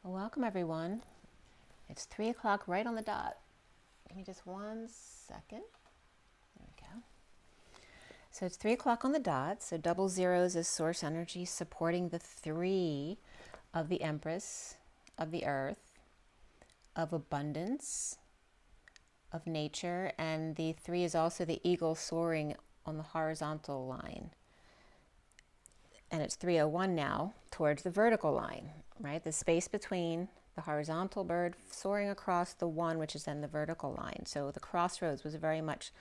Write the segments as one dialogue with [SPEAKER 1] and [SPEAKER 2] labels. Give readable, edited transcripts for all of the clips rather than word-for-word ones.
[SPEAKER 1] Welcome everyone. It's 3 o'clock right on the dot. Give me just 1 second. There we go. So it's 3 o'clock on the dot. So double zeros is source energy supporting the 3 of the Empress, of the earth, of abundance, of nature, and the 3 is also the eagle soaring on the horizontal line. And it's 3:01 now towards the vertical line, right? The space between the horizontal bird soaring across the 1, which is then the vertical line. So the crossroads was very much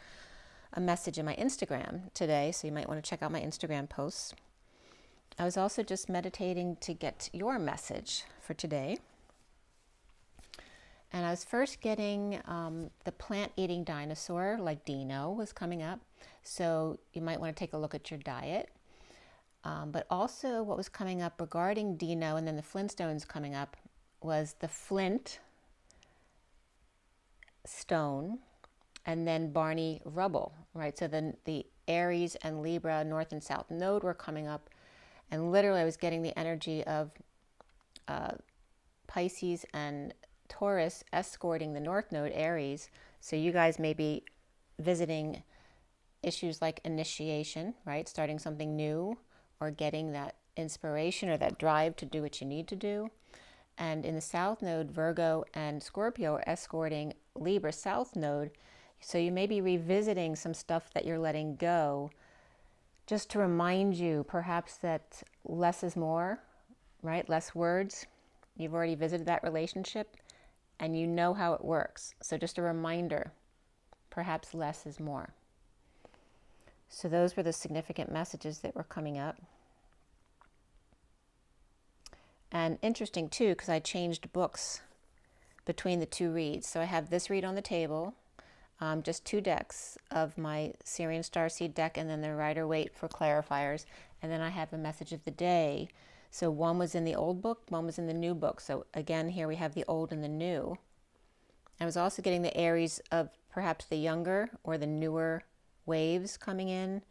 [SPEAKER 1] a message in my Instagram today, so you might want to check out my Instagram posts. I was also just meditating to get your message for today. And I was first getting the plant-eating dinosaur, like Dino, was coming up. So you might want to take a look at your diet. But also what was coming up regarding Dino and then the Flintstones coming up was the Flint stone and then Barney rubble, right? So then the Aries and Libra North and South node were coming up, and literally I was getting the energy of Pisces and Taurus escorting the North node, Aries. So you guys may be visiting issues like initiation, right? Starting something new, or getting that inspiration or that drive to do what you need to do. And in the South node, Virgo and Scorpio are escorting Libra South node. So you may be revisiting some stuff that you're letting go, just to remind you perhaps that less is more, right? Less words. You've already visited that relationship and you know how it works. So just a reminder, perhaps less is more. So those were the significant messages that were coming up. And interesting too, because I changed books between the 2 reads. So I have this read on the table, just 2 decks of my SIRIAN Starseed deck, and then the Rider-Waite for clarifiers. And then I have a message of the day. So one was in the old book, one was in the new book. So again, here we have the old and the new. I was also getting the Aries of perhaps the younger or the newer waves coming in,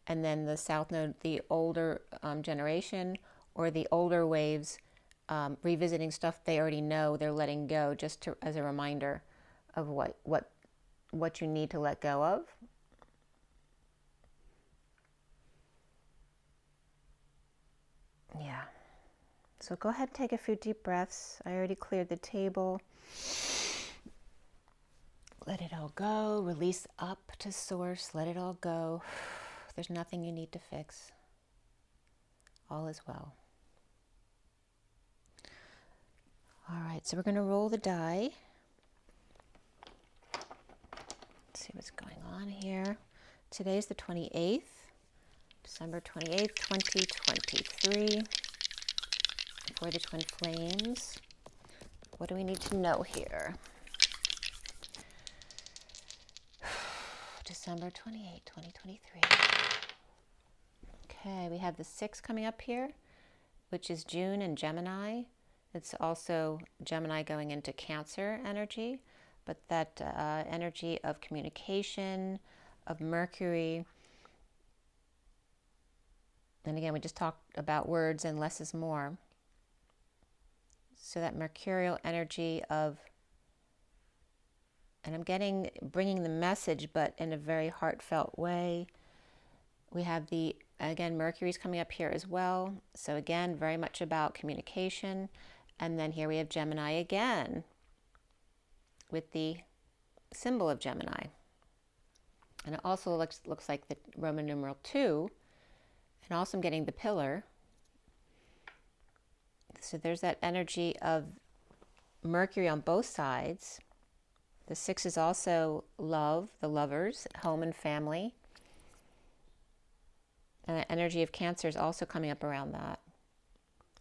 [SPEAKER 1] and then the South node, the older generation, or the older waves revisiting stuff they already know they're letting go, just to, as a reminder of what you need to let go of. Yeah. So go ahead and take a few deep breaths. I already cleared the table. Let it all go. Release up to source. Let it all go. There's nothing you need to fix. All is well. All right, so we're going to roll the die. Let's see what's going on here. Today's the 28th, December 28th, 2023. For the Twin Flames. What do we need to know here? December 28, 2023. Okay, we have the 6 coming up here, which is June and Gemini. It's also Gemini going into Cancer energy, but that energy of communication, of Mercury. And again, we just talked about words and less is more. So that mercurial energy of, and I'm bringing the message, but in a very heartfelt way. We have again, Mercury's coming up here as well. So again, very much about communication. And then here we have Gemini again with the symbol of Gemini. And it also looks like the Roman numeral 2. And also I'm getting the pillar. So there's that energy of Mercury on both sides. The 6 is also love, the lovers, home and family. And the energy of Cancer is also coming up around that.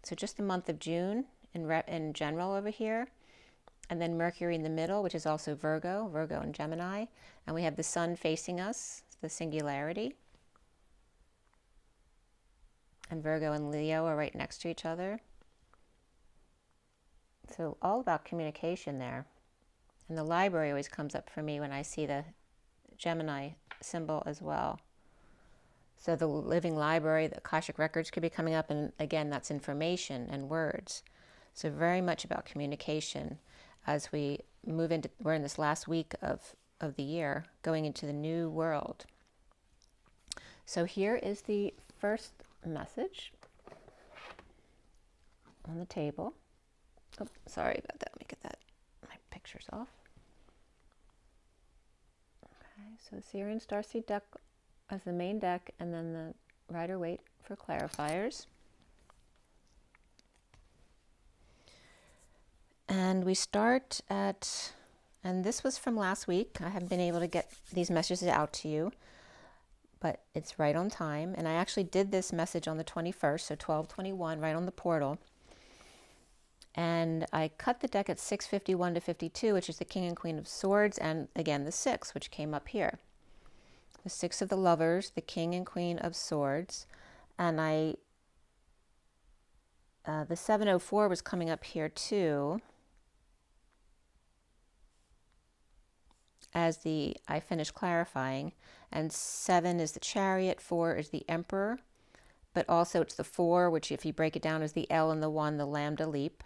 [SPEAKER 1] So just the month of June in general over here. And then Mercury in the middle, which is also Virgo and Gemini. And we have the sun facing us, the singularity. And Virgo and Leo are right next to each other. So all about communication there. And the library always comes up for me when I see the Gemini symbol as well. So the living library, the Akashic records could be coming up, and again, that's information and words. So very much about communication as we move into, we're in this last week of the year, going into the new world. So here is the first message on the table. Oh, sorry about that. Let me get my pictures off. Okay, so the SIRIAN Starseed deck as the main deck, and then the Rider-Waite for clarifiers. And we start at, and this was from last week. I haven't been able to get these messages out to you, but it's right on time. And I actually did this message on the 21st, so 12/21, right on the portal. And I cut the deck at 6:51 to 52, which is the King and Queen of Swords, and again the 6, which came up here. The 6 of the Lovers, the King and Queen of Swords, and the 704 was coming up here too. As I finished clarifying, and 7 is the Chariot, 4 is the Emperor, but also it's the 4, which if you break it down is the L and the 1, the Lambda Leap,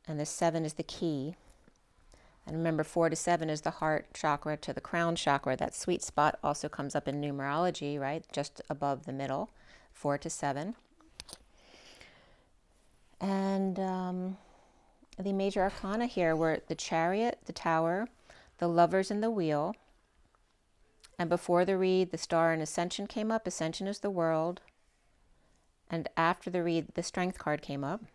[SPEAKER 1] and the 7 is the Key. And remember, 4 to 7 is the heart chakra to the crown chakra. That sweet spot also comes up in numerology, right? Just above the middle, 4 to 7. And the major arcana here were the Chariot, the Tower, the Lovers, and the Wheel. And before the read, the Star and Ascension came up. Ascension is the world. And after the read, the Strength card came up.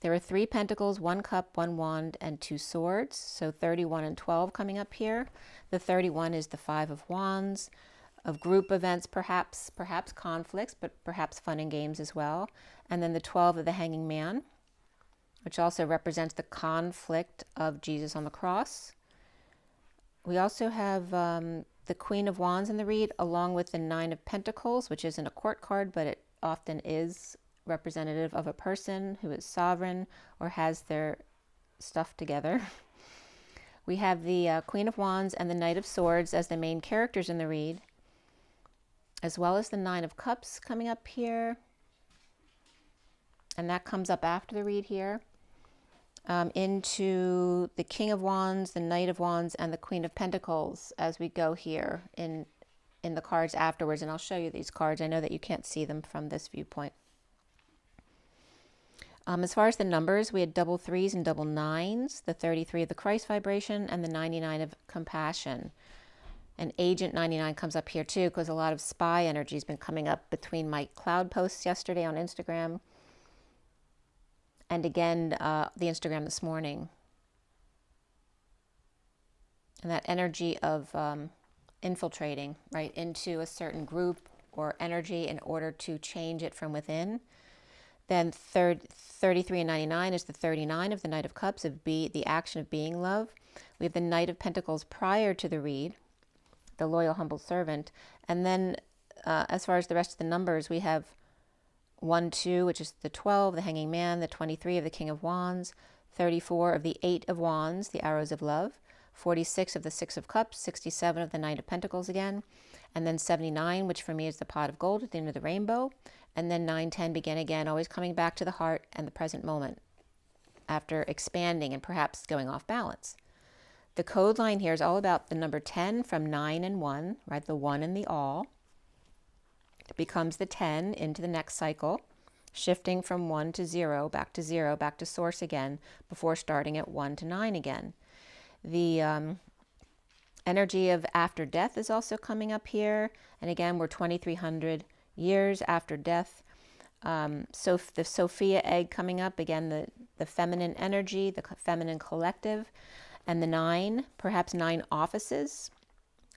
[SPEAKER 1] There are 3 pentacles, 1 cup, 1 wand, and 2 swords. So 31 and 12 coming up here. The 31 is the 5 of wands, of group events, perhaps conflicts, but perhaps fun and games as well. And then the 12 of the Hanging Man, which also represents the conflict of Jesus on the cross. We also have the Queen of Wands in the read, along with the 9 of Pentacles, which isn't a court card, but it often is representative of a person who is sovereign or has their stuff together. We have the Queen of Wands and the Knight of Swords as the main characters in the read, as well as the 9 of Cups coming up here. And that comes up after the read here. Into the King of Wands, the Knight of Wands, and the Queen of Pentacles as we go here in the cards afterwards. And I'll show you these cards. I know that you can't see them from this viewpoint. As far as the numbers, we had double 3s and double 9s, the 33 of the Christ vibration, and the 99 of compassion. And Agent 99 comes up here too, because a lot of spy energy has been coming up between my cloud posts yesterday on Instagram and again the Instagram this morning. And that energy of infiltrating right into a certain group or energy in order to change it from within. Then 33 and 99 is the 39 of the Knight of Cups, of the action of being love. We have the Knight of Pentacles prior to the read, the loyal, humble servant. And then as far as the rest of the numbers, we have 1, 2, which is the 12, the Hanging Man, the 23 of the King of Wands, 34 of the 8 of Wands, the Arrows of Love, 46 of the 6 of Cups, 67 of the Knight of Pentacles again, and then 79, which for me is the Pot of Gold at the end of the rainbow, and then 9, 10 begin again, always coming back to the heart and the present moment after expanding and perhaps going off balance. The code line here is all about the number 10 from 9 and 1, right? The 1 and the all. It becomes the 10 into the next cycle, shifting from 1 to 0, back to source again, before starting at 1 to 9 again. The energy of after death is also coming up here. And again, we're 2,300 years after death. So the Sophia egg coming up, again, the feminine energy, the feminine collective, and the 9, perhaps 9 offices,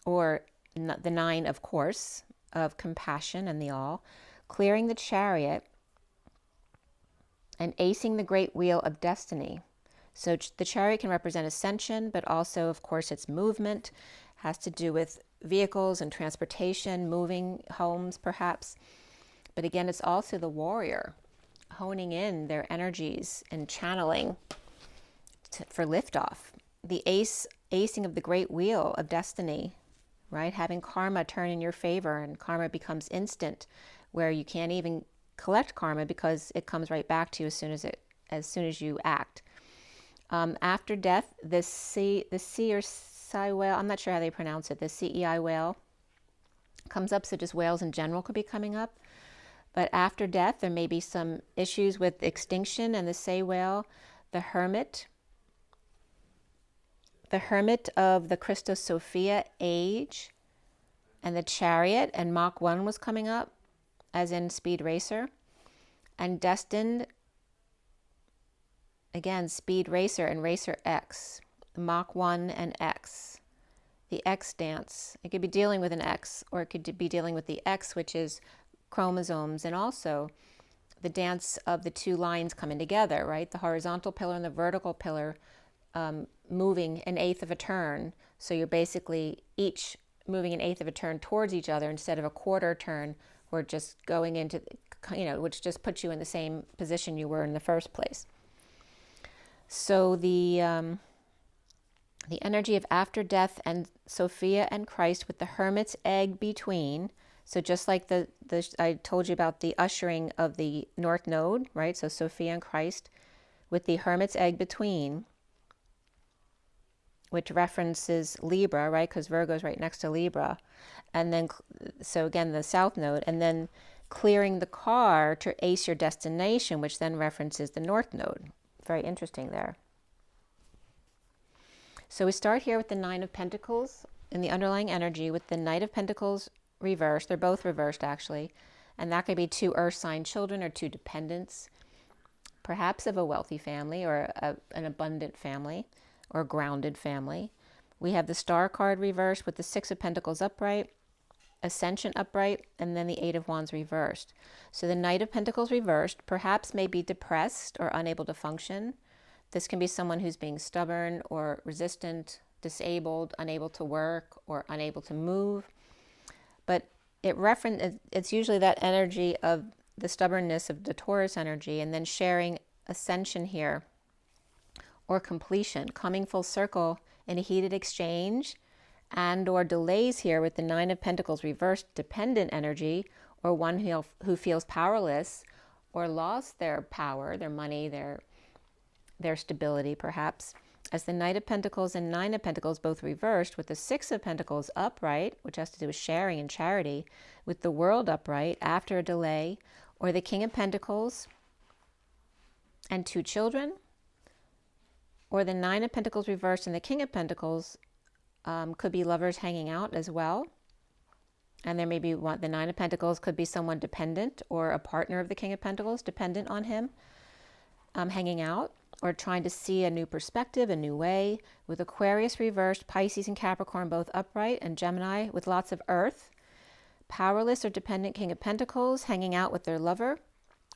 [SPEAKER 1] or the 9, of course, of compassion and the all, clearing the Chariot and acing the great wheel of destiny. So the Chariot can represent ascension, but also, of course, its movement has to do with vehicles and transportation, moving homes perhaps. But again, it's also the warrior honing in their energies and channeling for liftoff. The acing of the great wheel of destiny, right? Having karma turn in your favor, and karma becomes instant, where you can't even collect karma because it comes right back to you as soon as you act. After death, the sea or Sei whale, I'm not sure how they pronounce it, the CEI whale comes up, so just whales in general could be coming up. But after death, there may be some issues with extinction and the Sei whale, the hermit of the Christos Sophia age, and the chariot, and Mach 1 was coming up, as in Speed Racer, and destined, again, Speed Racer and Racer X, Mach 1 and X, the X dance. It could be dealing with an X, or it could be dealing with the X, which is chromosomes, and also the dance of the two lines coming together, right? The horizontal pillar and the vertical pillar moving an eighth of a turn. So you're basically each moving an eighth of a turn towards each other instead of a quarter turn, or just going into, which just puts you in the same position you were in the first place. So the energy of after death and Sophia and Christ with the hermit's egg between. So just like I told you about the ushering of the North Node, right? So Sophia and Christ with the hermit's egg between, which references Libra, right? Because Virgo is right next to Libra. And then, so again, the South Node, and then clearing the car to ace your destination, which then references the North Node. Very interesting there. So we start here with the Nine of Pentacles in the underlying energy with the Knight of Pentacles reversed. They're both reversed, actually. And that could be two earth sign children or two dependents, perhaps of a wealthy family or an abundant family or grounded family. We have the Star card reversed with the Six of Pentacles upright, Ascension upright, and then the Eight of Wands reversed. So the Knight of Pentacles reversed perhaps may be depressed or unable to function. This can be someone who's being stubborn or resistant, disabled, unable to work, or unable to move. But it's usually that energy of the stubbornness of the Taurus energy, and then sharing ascension here, or completion, coming full circle in a heated exchange, and or delays here with the Nine of Pentacles reversed, dependent energy, or one who feels powerless or lost their power, their money, their stability perhaps, as the Knight of Pentacles and Nine of Pentacles both reversed, with the Six of Pentacles upright, which has to do with sharing and charity, with the World upright after a delay, or the King of Pentacles and two children, or the Nine of Pentacles reversed and the King of Pentacles could be lovers hanging out as well. And there may be the Nine of Pentacles could be someone dependent or a partner of the King of Pentacles, dependent on him, hanging out or trying to see a new perspective, a new way, with Aquarius reversed, Pisces and Capricorn both upright, and Gemini with lots of earth. Powerless or dependent King of Pentacles hanging out with their lover,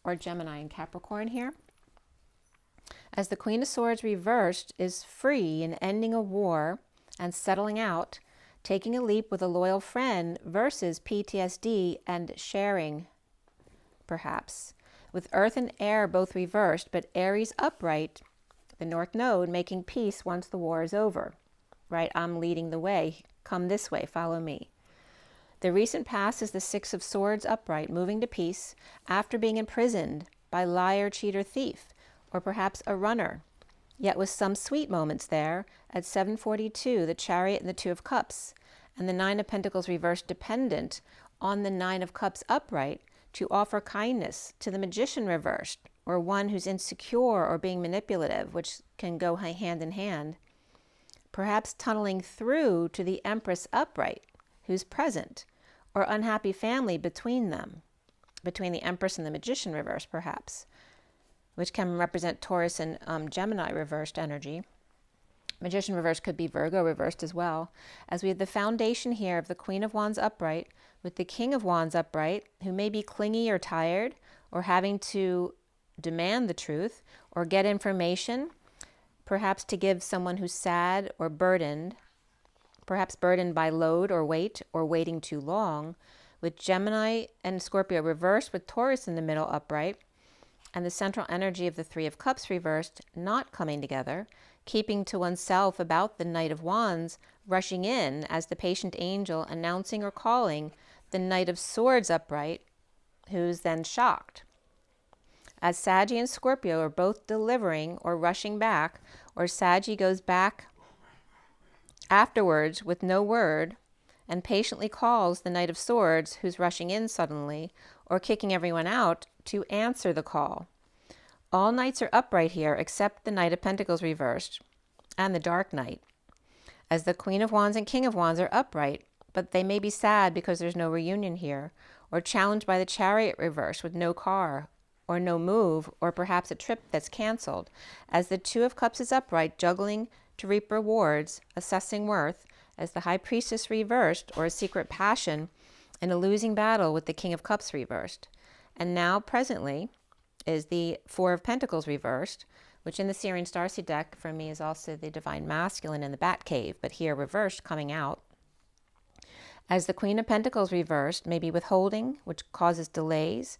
[SPEAKER 1] or Gemini and Capricorn here. As the Queen of Swords reversed is free in ending a war and settling out, taking a leap with a loyal friend versus PTSD and sharing, perhaps. With Earth and Air both reversed, but Aries upright, the North Node, making peace once the war is over. Right? I'm leading the way. Come this way. Follow me. The recent past is the Six of Swords upright, moving to peace after being imprisoned by liar, cheater, thief, or perhaps a runner. Yet with some sweet moments there, at 742, the Chariot and the Two of Cups, and the Nine of Pentacles reversed, dependent on the Nine of Cups upright, to offer kindness to the Magician reversed, or one who's insecure or being manipulative, which can go hand in hand. Perhaps tunneling through to the Empress upright, who's present, or unhappy family between them, between the Empress and the Magician reversed, perhaps, which can represent Taurus and Gemini reversed energy. Magician reversed could be Virgo reversed as well, as we have the foundation here of the Queen of Wands upright with the King of Wands upright, who may be clingy or tired or having to demand the truth or get information, perhaps to give someone who's sad or burdened, perhaps burdened by load or weight or waiting too long, with Gemini and Scorpio reversed with Taurus in the middle upright, and the central energy of the Three of Cups reversed, not coming together, keeping to oneself about the Knight of Wands, rushing in as the patient angel announcing or calling the Knight of Swords upright, who's then shocked. as Saggy and Scorpio are both delivering or rushing back, or Saggy goes back afterwards with no word and patiently calls the Knight of Swords, who's rushing in suddenly or kicking everyone out, to answer the call. All knights are upright here except the Knight of Pentacles reversed and the Dark Knight, as the Queen of Wands and King of Wands are upright, but they may be sad because there's no reunion here, or challenged by the Chariot reverse with no car or no move, or perhaps a trip that's canceled, as the Two of Cups is upright, juggling to reap rewards, assessing worth, as the High Priestess reversed, or a secret passion in a losing battle with the King of Cups reversed. And now presently is the Four of Pentacles reversed, which in the SIRIAN Starseed deck for me is also the Divine Masculine in the Bat Cave, but here reversed coming out. As the Queen of Pentacles reversed, maybe withholding, which causes delays,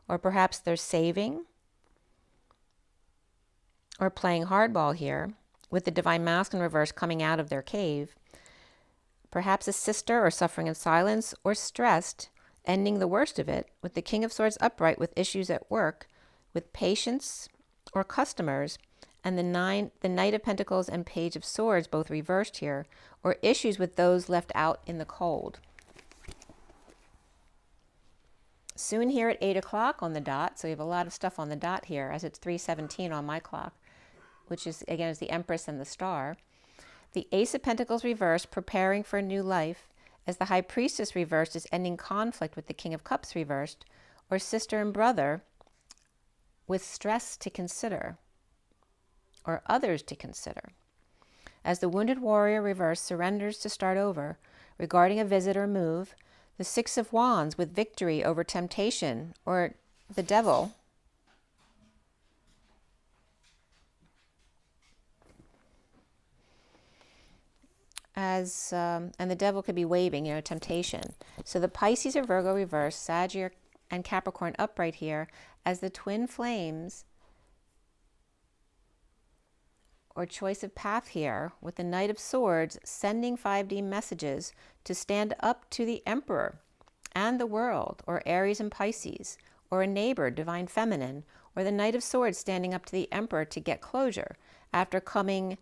[SPEAKER 1] or perhaps they're saving or playing hardball here, with the Divine Masculine reverse coming out of their cave. Perhaps a sister, or suffering in silence, or stressed, ending the worst of it, with the King of Swords upright with issues at work, with patience or customers, and the Knight of Pentacles and Page of Swords both reversed here, or issues with those left out in the cold. Soon here at 8 o'clock on the dot, so we have a lot of stuff on the dot here, as it's 3:17 on my clock, which is, again, is the Empress and the Star. The Ace of Pentacles reversed, preparing for a new life, as the High Priestess reversed is ending conflict with the King of Cups reversed, or sister and brother with stress to consider, or others to consider. As the Wounded Warrior reversed surrenders to start over, regarding a visit or move, the Six of Wands with victory over temptation, or the Devil. And the Devil could be waving, temptation. So the Pisces or Virgo reverse, Sagittarius and Capricorn upright here, as the twin flames, or choice of path here, with the Knight of Swords sending 5D messages to stand up to the Emperor and the world, or Aries and Pisces, or a neighbor, Divine Feminine, or the Knight of Swords standing up to the Emperor to get closure after coming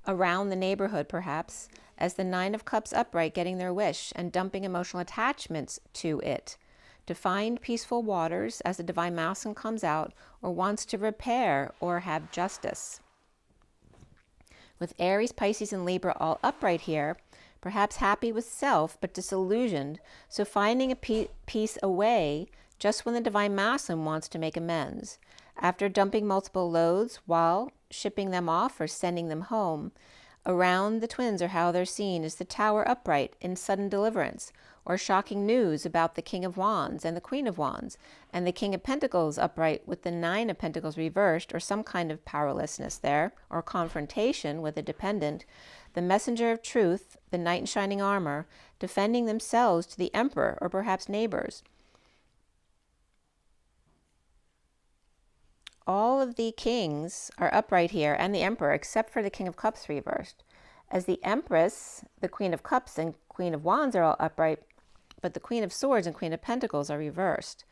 [SPEAKER 1] around the neighborhood, perhaps, as the Nine of Cups upright getting their wish and dumping emotional attachments to it, to find peaceful waters as the Divine Masculine comes out, or wants to repair or have justice. With Aries, Pisces, and Libra all upright here, perhaps happy with self but disillusioned, so finding a piece away just when the Divine Masculine wants to make amends. After dumping multiple loads while shipping them off or sending them home, around the twins, or how they're seen, is the Tower upright in sudden deliverance, or shocking news about the King of Wands and the Queen of Wands, and the King of Pentacles upright with the Nine of Pentacles reversed, or some kind of powerlessness there, or confrontation with a dependent. The Messenger of Truth, the Knight in shining armor, defending themselves to the Emperor, or perhaps neighbors. All of the kings are upright here, and the Emperor, except for the King of Cups reversed. As the Empress, the Queen of Cups, and Queen of Wands are all upright, but the Queen of Swords and Queen of Pentacles are reversed.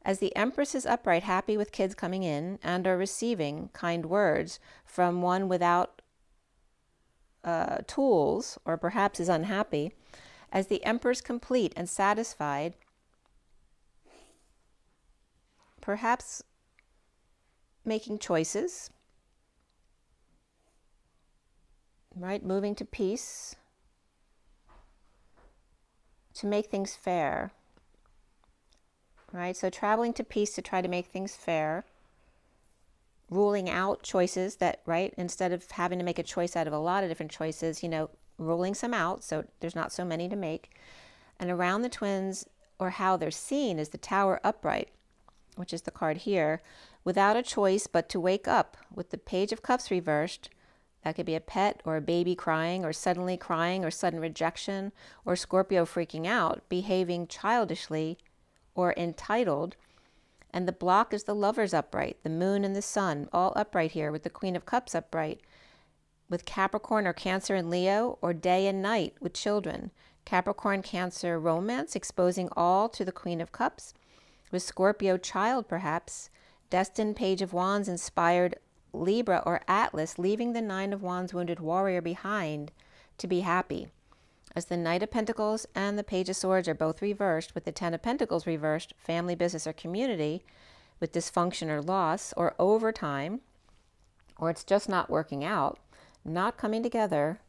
[SPEAKER 1] As the Empress is upright, happy with kids coming in and are receiving kind words from one without tools, or perhaps is unhappy. As the Emperor's complete and satisfied, perhaps making choices, right? Moving to peace, to make things fair, right? So traveling to peace to try to make things fair, ruling out choices that, right, instead of having to make a choice out of a lot of different choices, ruling some out so there's not so many to make. And around the twins, or how they're seen, is the Tower upright, which is the card here, without a choice but to wake up, with the Page of Cups reversed. That could be a pet, or a baby crying, or suddenly crying, or sudden rejection, or Scorpio freaking out, behaving childishly or entitled. And the block is the Lovers upright, the Moon and the Sun, all upright here, with the Queen of Cups upright, with Capricorn or Cancer and Leo, or day and night with children. Capricorn, Cancer, romance, exposing all to the Queen of Cups, with Scorpio child perhaps, Destined Page of Wands inspired Libra or Atlas, leaving the Nine of Wands wounded warrior behind to be happy. As the Knight of Pentacles and the Page of Swords are both reversed, with the Ten of Pentacles reversed, family, business, or community with dysfunction or loss or overtime, or it's just not working out, not coming together,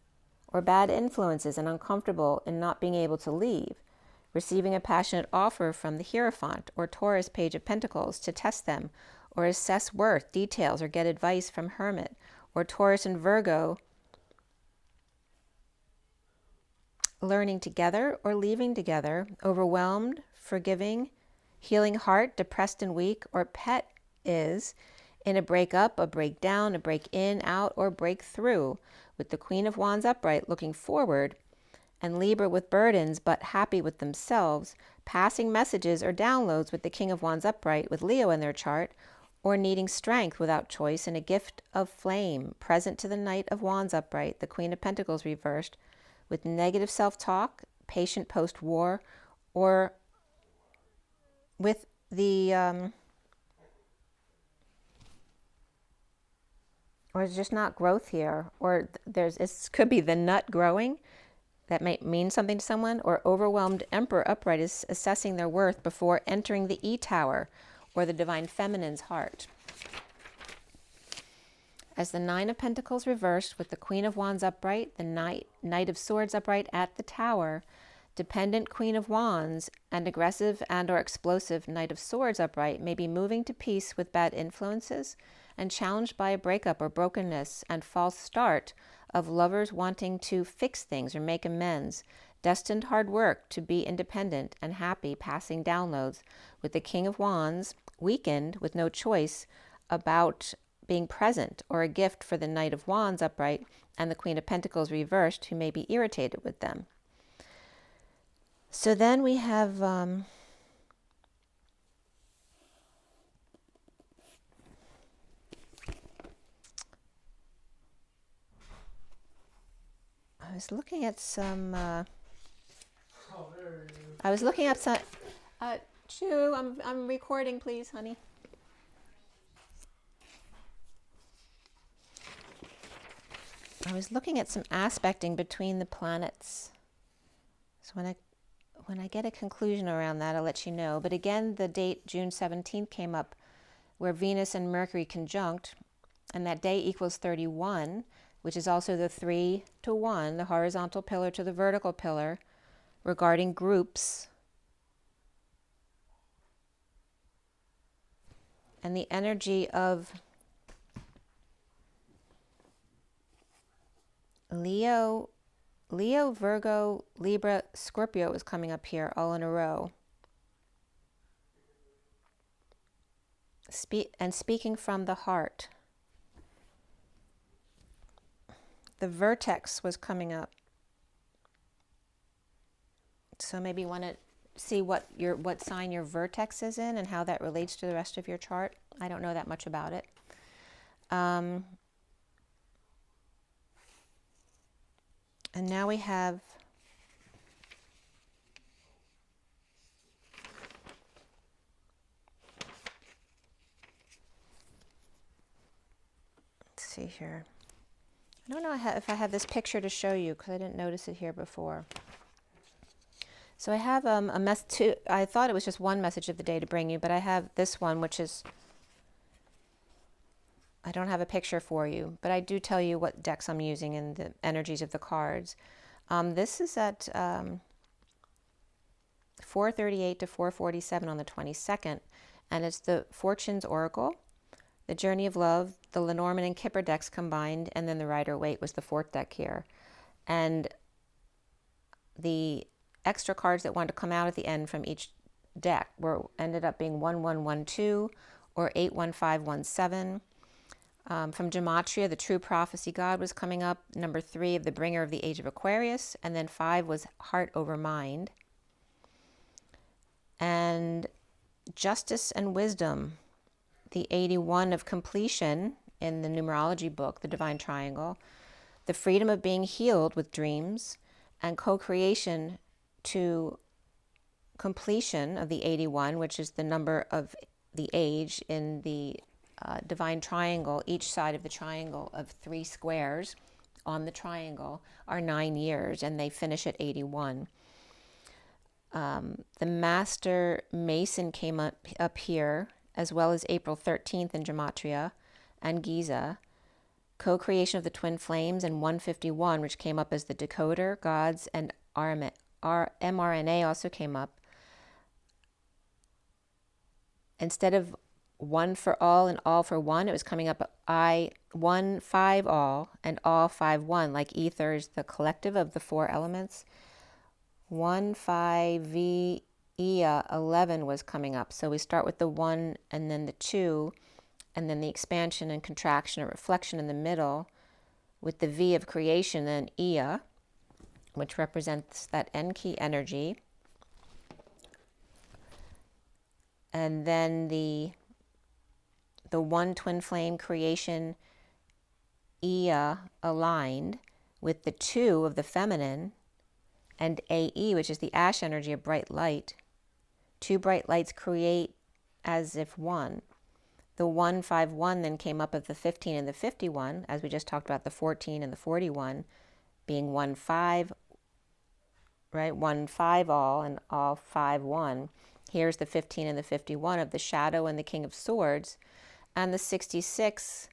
[SPEAKER 1] or bad influences and uncomfortable in not being able to leave, receiving a passionate offer from the Hierophant or Taurus Page of Pentacles to test them or assess worth, details, or get advice from Hermit, or Taurus and Virgo learning together or leaving together, overwhelmed, forgiving, healing heart, depressed and weak, or Pet is in a breakup, a breakdown, a break in, out, or breakthrough, with the Queen of Wands upright looking forward, and Libra with burdens but happy with themselves, passing messages or downloads with the King of Wands upright with Leo in their chart, or needing strength without choice and a gift of flame present to the Knight of Wands upright, the Queen of Pentacles reversed, with negative self-talk, patient post-war, or with the or it's just not growth here, or it could be the nut growing. That might mean something to someone, or overwhelmed Emperor upright is assessing their worth before entering the E-Tower, or the Divine Feminine's heart. As the Nine of Pentacles reversed with the Queen of Wands upright, the Knight of Swords upright at the Tower, dependent Queen of Wands and aggressive and or explosive Knight of Swords upright may be moving to peace with bad influences and challenged by a breakup or brokenness and false start of lovers wanting to fix things or make amends, destined hard work to be independent and happy, passing downloads with the King of Wands weakened with no choice about being present, or a gift for the Knight of Wands upright and the Queen of Pentacles reversed who may be irritated with them. So then we have I was looking at some Chew, I'm recording, please, honey. I was looking at some aspecting between the planets. So when I get a conclusion around that, I'll let you know. But again, the date June 17th came up where Venus and Mercury conjunct, and that day equals 31, which is also the 3 to 1, the horizontal pillar to the vertical pillar, regarding groups. And the energy of Leo, Virgo, Libra, Scorpio is coming up here all in a row. Speaking from the heart. The vertex was coming up. So maybe you want to see what sign your vertex is in and how that relates to the rest of your chart. I don't know that much about it. And now we have let's see here. I don't know if I have this picture to show you because I didn't notice it here before. So I have I thought it was just one message of the day to bring you, but I have this one, which is, I don't have a picture for you, but I do tell you what decks I'm using and the energies of the cards. This is at 4:38 to 4:47 on the 22nd, and it's the Fortune's Oracle, the Journey of Love, the Lenormand and Kipper decks combined, and then the Rider-Waite was the fourth deck here. And the extra cards that wanted to come out at the end from each deck ended up being 1112 or 81517. From Gematria, the True Prophecy God was coming up. Number 3 of the Bringer of the Age of Aquarius. And then 5 was Heart over Mind. And Justice and Wisdom, the 81 of Completion in the numerology book, the Divine Triangle. The Freedom of Being Healed with Dreams. And Co-Creation to Completion of the 81, which is the number of the age in the divine triangle, each side of the triangle of 3 squares on the triangle are 9 years, and they finish at 81. The Master Mason came up here, as well as April 13th in Gematria and Giza. Co-creation of the twin flames, and 151, which came up as the decoder, gods, and mRNA also came up. Instead of 1 for all and all for one, it was coming up 1, 5 all, and all 5, 1, like ether is the collective of the 4 elements. 1, 5, V, Ea, 11 was coming up. So we start with the 1 and then the 2, and then the expansion and contraction or reflection in the middle with the V of creation, then Ea, which represents that Enki energy. And then the 1 twin flame creation, Ea, aligned with the 2 of the feminine, and AE, which is the ash energy of bright light. 2 bright lights create as if 1. The 1, 5, 1 then came up of the 15 and the 51, as we just talked about the 14 and the 41 being 1, 5, right? 1, 5 all and all 5, 1. Here's the 15 and the 51 of the shadow and the King of Swords, and the 66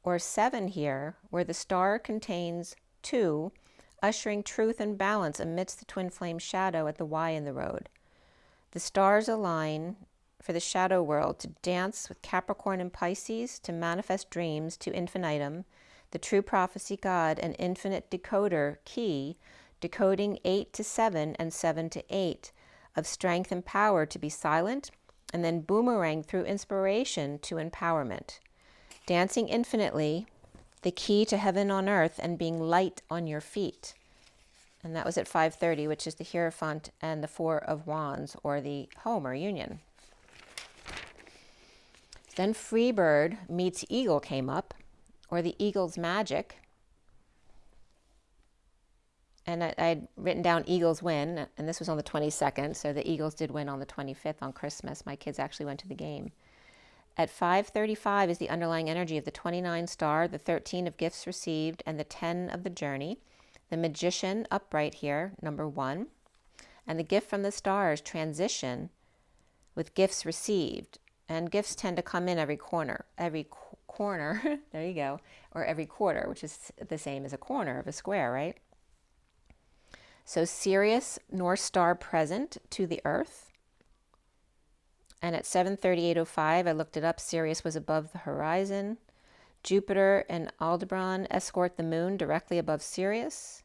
[SPEAKER 1] or 7 here, where the star contains 2, ushering truth and balance amidst the twin flame shadow at the Y in the road. The stars align for the shadow world to dance with Capricorn and Pisces, to manifest dreams to infinitum, the true prophecy God, an infinite decoder key, decoding 8 to 7 and 7 to 8, of strength and power to be silent, and then boomerang through inspiration to empowerment. Dancing infinitely, the key to heaven on earth, and being light on your feet. And that was at 5:30, which is the Hierophant and the 4 of Wands, or the home or union. Then Freebird meets Eagle came up, or the Eagle's magic. And I'd written down Eagles win, and this was on the 22nd, so the Eagles did win on the 25th on Christmas. My kids actually went to the game. At 5:35 is the underlying energy of the 29 star, the 13 of gifts received, and the 10 of the journey. The Magician upright here, number 1. And the gift from the stars, transition, with gifts received. And gifts tend to come in every corner, there you go, or every quarter, which is the same as a corner of a square, right? So Sirius, North Star present to the earth. And at 7:38:05, I looked it up, Sirius was above the horizon. Jupiter and Aldebaran escort the moon directly above Sirius.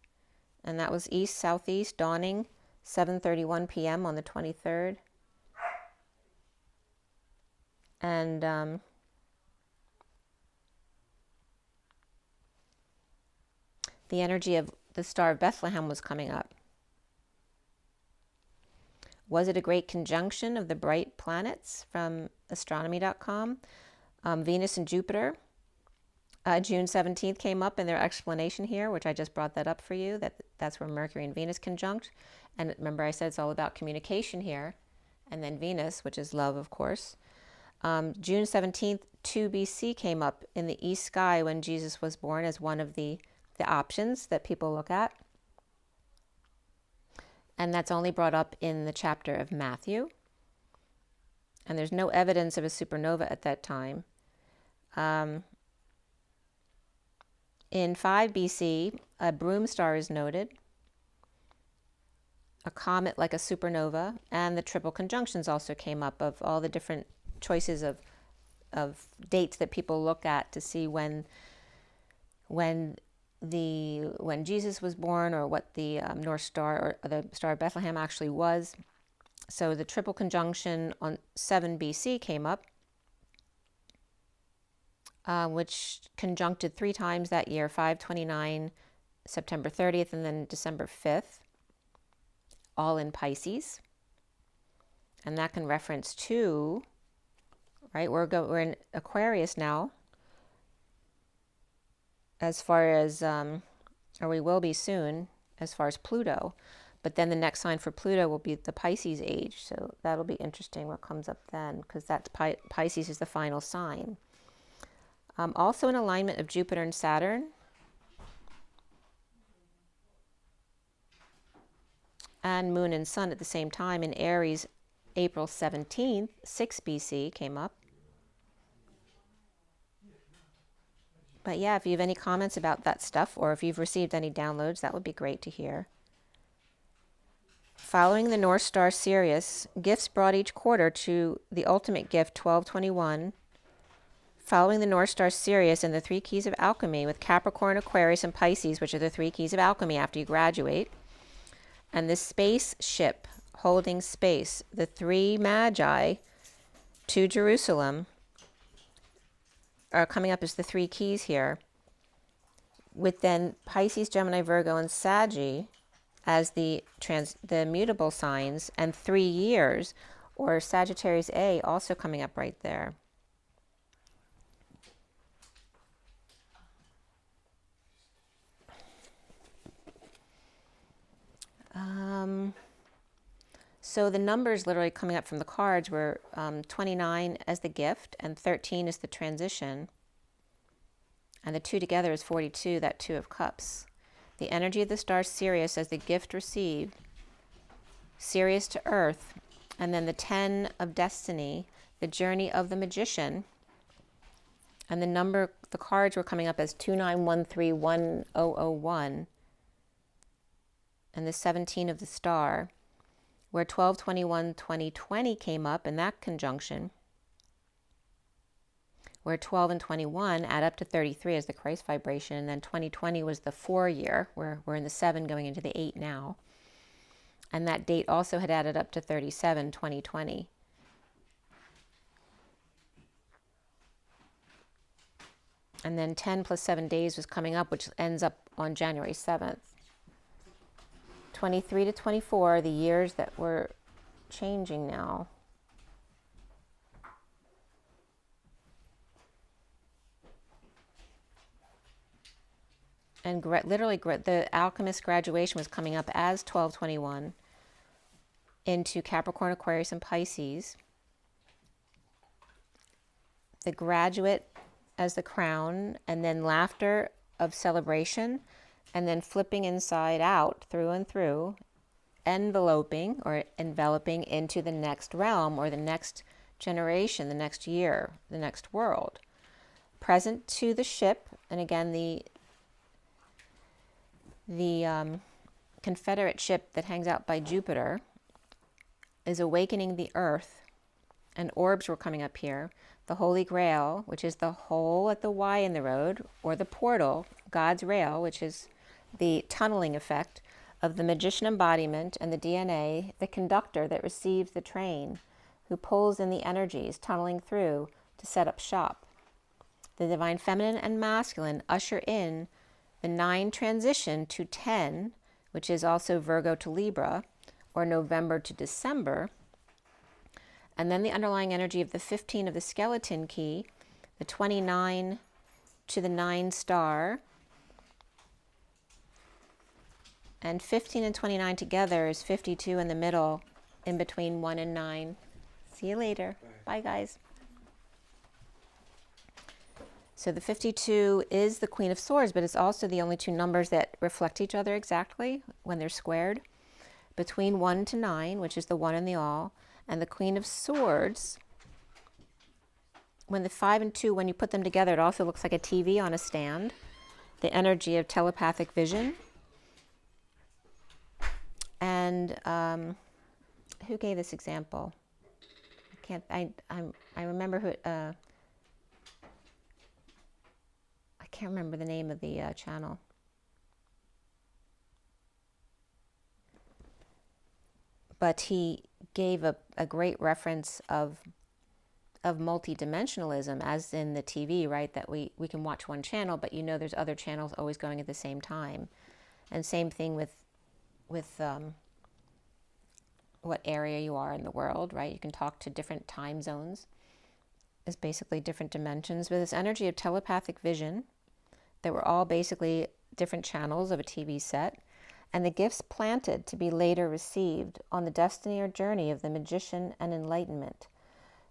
[SPEAKER 1] And that was east, southeast, dawning, 7:31 p.m. on the 23rd. And the energy of the Star of Bethlehem was coming up. Was it a great conjunction of the bright planets from astronomy.com? Venus and Jupiter. June 17th came up in their explanation here, which I just brought that up for you. That's where Mercury and Venus conjunct. And remember I said it's all about communication here. And then Venus, which is love, of course. June 17th, 2 BC came up in the east sky when Jesus was born as one of the options that people look at. And that's only brought up in the chapter of Matthew. And there's no evidence of a supernova at that time. In 5 BC, a broom star is noted, a comet like a supernova, and the triple conjunctions also came up of all the different choices of dates that people look at to see when Jesus was born, or what the North Star or the Star of Bethlehem actually was. So the triple conjunction on 7 BC came up, which conjuncted 3 times that year, 5/29, September 30th, and then December 5th, all in Pisces. And that can reference to, right, we're in Aquarius now, as far as, or we will be soon, as far as Pluto. But then the next sign for Pluto will be the Pisces age. So that'll be interesting what comes up then, because that's Pisces is the final sign. Also in alignment of Jupiter and Saturn. And Moon and Sun at the same time in Aries, April 17th, 6 BC came up. But yeah, if you have any comments about that stuff, or if you've received any downloads, that would be great to hear. Following the North Star Sirius, gifts brought each quarter to the ultimate gift 1221. Following the North Star Sirius and the 3 keys of alchemy with Capricorn, Aquarius, and Pisces, which are the 3 keys of alchemy after you graduate. And the spaceship holding space, the 3 magi to Jerusalem, are coming up as the 3 keys here, with then Pisces, Gemini, Virgo, and Saggy as the mutable signs, and 3 years, or Sagittarius A, also coming up right there. So the numbers literally coming up from the cards were 29 as the gift and 13 is the transition. And the 2 together is 42, that 2 of cups. The energy of the star Sirius as the gift received, Sirius to Earth, and then the 10 of destiny, the journey of the magician. And the number, the cards were coming up as 29131001. And the 17 of the star, where 1221-2020 came up in that conjunction, where 12 and 21 add up to 33 as the Christ vibration, and then 2020 was the 4 year, where we're in the 7 going into the 8 now. And that date also had added up to 37, 2020. And then 10 plus 7 days was coming up, which ends up on January 7th. 23 to 24, the years that were changing now. And literally, the alchemist graduation was coming up as 1221 into Capricorn, Aquarius, and Pisces. The graduate as the crown, and then laughter of celebration, and then flipping inside out, through and through, enveloping or enveloping into the next realm or the next generation, the next year, the next world. Present to the ship, and again the Confederate ship that hangs out by Jupiter is awakening the earth, and orbs were coming up here. The Holy Grail, which is the hole at the Y in the road, or the portal, God's rail, which is the tunneling effect of the magician embodiment and the DNA, the conductor that receives the train, who pulls in the energies, tunneling through to set up shop. The divine feminine and masculine usher in the 9 transition to 10, which is also Virgo to Libra, or November to December. And then the underlying energy of the 15 of the skeleton key, the 29 to the 9 star, and 15 and 29 together is 52 in the middle, in between 1 and 9. See you later. Bye, guys. So the 52 is the Queen of Swords, but it's also the only 2 numbers that reflect each other exactly when they're squared. Between 1 to 9, which is the 1 and the all, and the Queen of Swords, when the 5 and 2, when you put them together, it also looks like a TV on a stand. The energy of telepathic vision. And who gave this example? I remember who. I can't remember the name of the channel. But he gave a great reference of multidimensionalism, as in the TV, right? That we can watch one channel, but you know there's other channels always going at the same time. And same thing with what area you are in the world, right? You can talk to different time zones. It's basically different dimensions. With this energy of telepathic vision, that were all basically different channels of a TV set. and the gifts planted to be later received on the destiny or journey of the magician and enlightenment.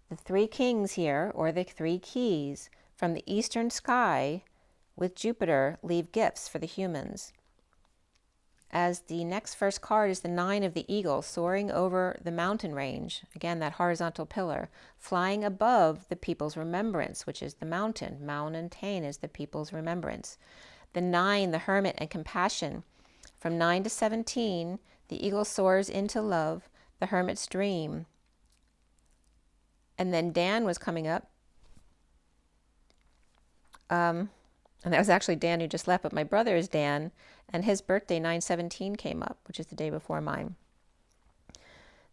[SPEAKER 1] The three kings here, or the three keys, from the eastern sky with Jupiter leave gifts for the humans. As the next first card is the 9 of the eagle soaring over the mountain range, again that horizontal pillar, flying above the people's remembrance, which is the mountain. Mountain is the people's remembrance. The 9, the hermit and compassion. From 9 to 17, the eagle soars into love, the hermit's dream. And then Dan was coming up. And that was actually Dan who just left, but my brother is Dan, and his birthday, 9/17, came up, which is the day before mine.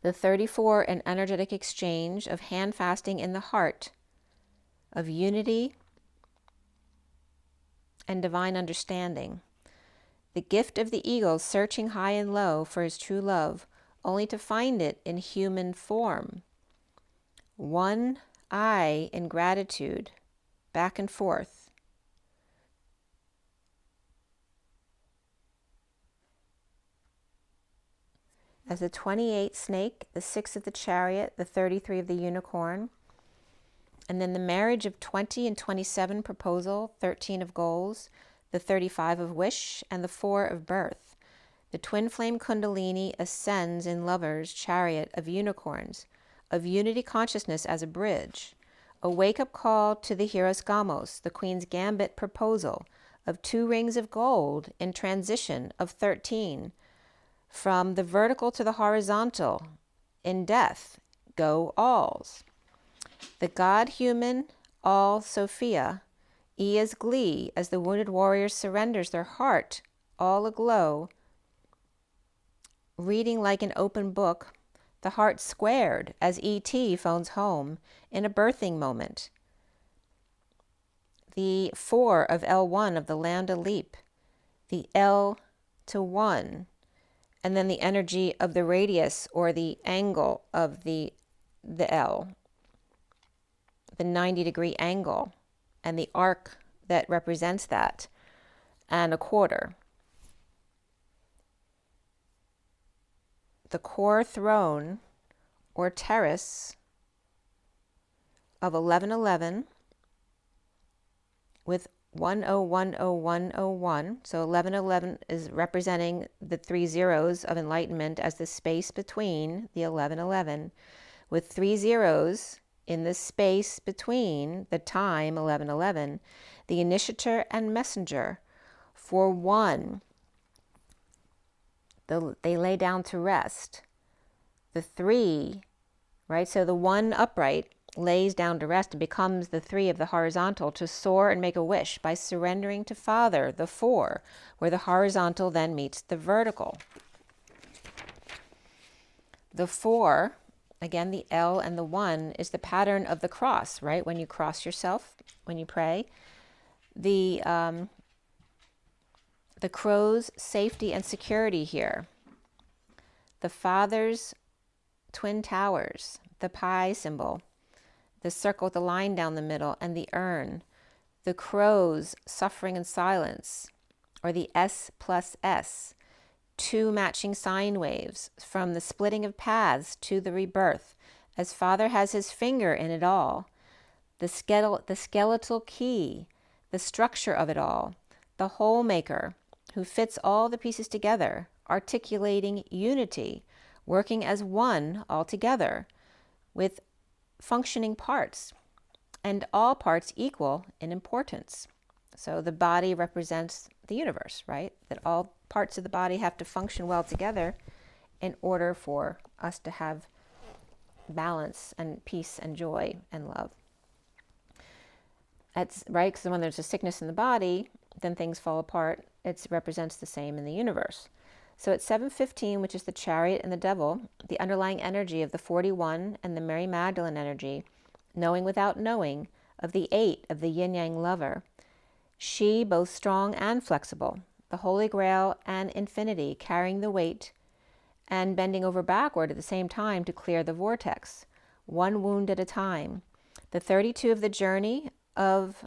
[SPEAKER 1] The 34, an energetic exchange of hand fasting in the heart, of unity and divine understanding. The gift of the eagle searching high and low for his true love, only to find it in human form. One eye in gratitude, back and forth. As the 28 snake, the 6 of the chariot, the 33 of the unicorn, and then the marriage of 20 and 27 proposal, 13 of goals, the 35 of wish, and the 4 of birth. The twin flame kundalini ascends in lovers' chariot of unicorns, of unity consciousness as a bridge, a wake-up call to the Hieros Gamos, the Queen's Gambit proposal, of 2 rings of gold in transition of 13, from the vertical to the horizontal, in death, go alls. The God-human, all Sophia, E as glee, as the wounded warrior surrenders their heart, all aglow, reading like an open book, the heart squared as E.T. phones home in a birthing moment. The 4 of L1 of the Lambda Leap, the L to 1, and then the energy of the radius or the angle of the L, the 90-degree angle, and the arc that represents that, and a quarter. The core throne or terrace of 1111 with 10101101. So 1111 is representing the 3 zeros of enlightenment as the space between the 1111, with 3 zeros in the space between the time 1111, the initiator and messenger. For 1, they lay down to rest. The 3, right? So the 1 upright lays down to rest and becomes the 3 of the horizontal to soar and make a wish by surrendering to Father, the 4, where the horizontal then meets the vertical. The 4, again, the L and the 1 is the pattern of the cross, right? When you cross yourself, when you pray. The crow's safety and security here. The Father's twin towers, the pi symbol, the circle with the line down the middle, and the urn. The crow's suffering and silence, or the S plus S. 2 matching sine waves from the splitting of paths to the rebirth, as Father has his finger in it all. The skeletal key, the structure of it all, the whole maker who fits all the pieces together, articulating unity, working as one altogether, with functioning parts, and all parts equal in importance. So the body represents the universe, right? That all parts of the body have to function well together in order for us to have balance and peace and joy and love. That's right, because when there's a sickness in the body, then things fall apart. It represents the same in the universe. So at 7:15, which is the chariot and the devil, the underlying energy of the 41 and the Mary Magdalene energy, knowing without knowing, of the 8 of the yin-yang lover, she both strong and flexible, the Holy Grail and infinity, carrying the weight and bending over backward at the same time to clear the vortex, one wound at a time. The 32 of the journey of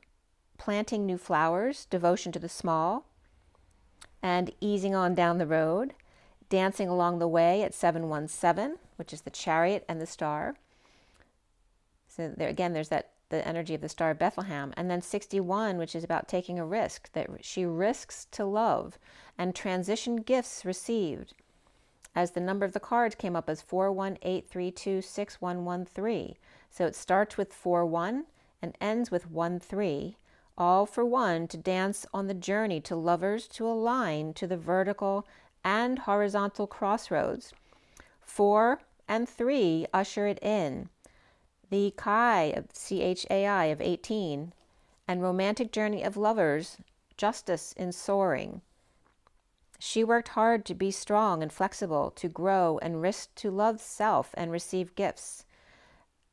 [SPEAKER 1] planting new flowers, devotion to the small, and easing on down the road, dancing along the way at 717, which is the chariot and the star. So there again, there's the energy of the star of Bethlehem. And then 61, which is about taking a risk, that she risks to love, and transition gifts received, as the number of the cards came up as 418326113. So it starts with 41 and ends with 13, all for one to dance on the journey to lovers to align to the vertical and horizontal crossroads. 4 and 3 usher it in. The Chai of CHAI of 18, and romantic journey of lovers, justice in soaring. She worked hard to be strong and flexible, to grow and risk to love self and receive gifts.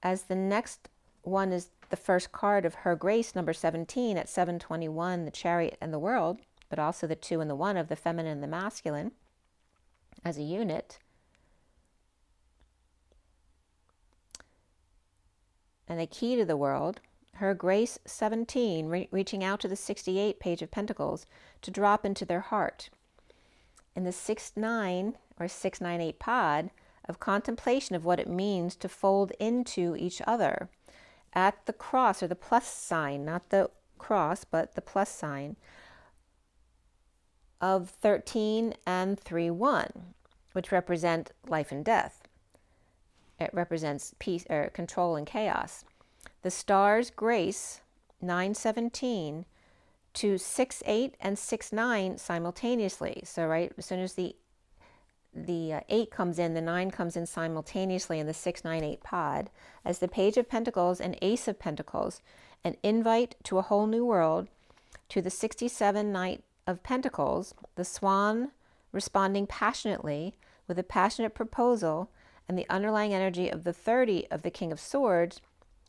[SPEAKER 1] As the next one is the first card of Her Grace, number 17 at 721, the Chariot and the World, but also the 2 and the 1 of the feminine and the masculine as a unit. And the key to the world, Her Grace 17, reaching out to the 68 page of Pentacles to drop into their heart. In the 6-9 or 698 pod of contemplation of what it means to fold into each other at the cross, or the plus sign, not the cross, but the plus sign of 13 and 3-1, which represent life and death. It represents peace, or control and chaos. The star's grace, 917, to 6-8 and 6-9 simultaneously. So right, as soon as the 8 comes in, the 9 comes in simultaneously in the 698 pod, as the Page of Pentacles and Ace of Pentacles, an invite to a whole new world, to the 67 Knight of Pentacles, the Swan responding passionately with a passionate proposal, and the underlying energy of the 30 of the King of Swords,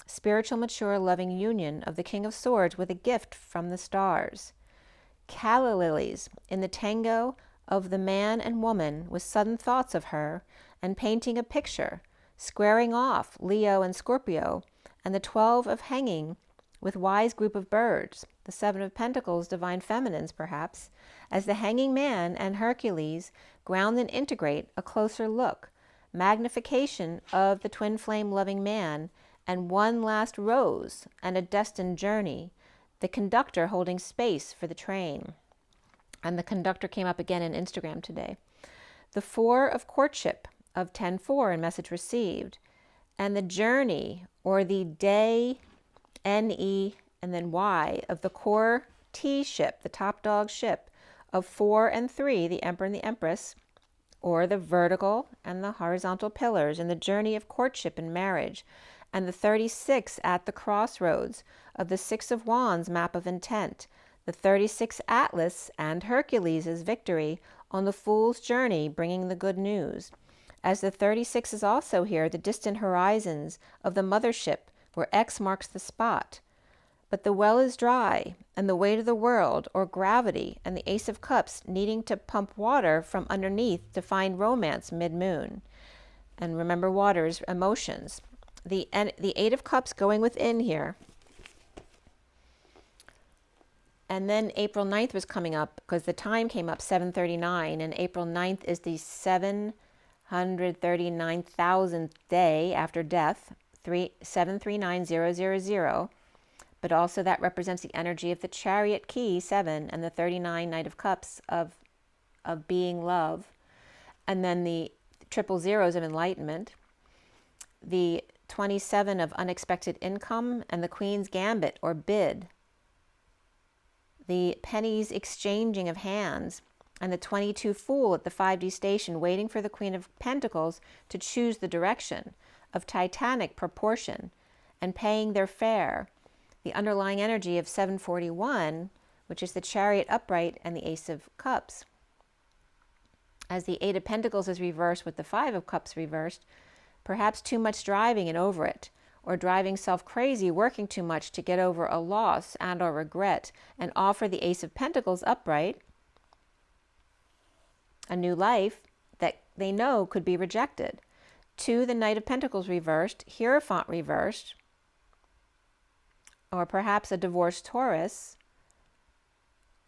[SPEAKER 1] spiritual, mature, loving union of the King of Swords with a gift from the stars. Calla lilies in the tango of the man and woman with sudden thoughts of her and painting a picture, squaring off Leo and Scorpio, and the 12 of hanging with wise group of birds, the 7 of Pentacles, divine feminines perhaps, as the hanging man and Hercules ground and integrate a closer look, magnification of the twin flame loving man, and one last rose and a destined journey, the conductor holding space for the train. And the conductor came up again in Instagram today. The 4 of courtship of 10-4 in message received, and the journey, or the day, N-E and then Y, of the core T ship, the top dog ship of 4 and 3, the Emperor and the Empress, or the vertical and the horizontal pillars in the journey of courtship and marriage, and the 36 at the crossroads of the 6 of Wands map of intent, the 36 Atlas and Hercules' victory on the Fool's journey, bringing the good news. As the 36 is also here, the distant horizons of the mothership, where X marks the spot. But the well is dry, and the weight of the world, or gravity, and the Ace of Cups needing to pump water from underneath to find romance mid-moon. And remember, water is emotions. The 8 of Cups going within here. And then April 9th was coming up, because the time came up 7:39, and April 9th is the 739,000th day after death, 739000. But also that represents the energy of the Chariot key, 7, and the 39 Knight of Cups of being love. And then the 000 of enlightenment, the 27 of unexpected income, and the Queen's Gambit, or bid. The pennies exchanging of hands, and the 22 Fool at the 5D station waiting for the Queen of Pentacles to choose the direction of titanic proportion and paying their fare. The underlying energy of 741, which is the Chariot upright and the Ace of Cups. As the 8 of Pentacles is reversed with the 5 of Cups reversed, perhaps too much driving and over it, or driving self-crazy, working too much to get over a loss and or regret, and offer the Ace of Pentacles upright, a new life that they know could be rejected. 2, the Knight of Pentacles reversed, Hierophant reversed, or perhaps a divorced Taurus,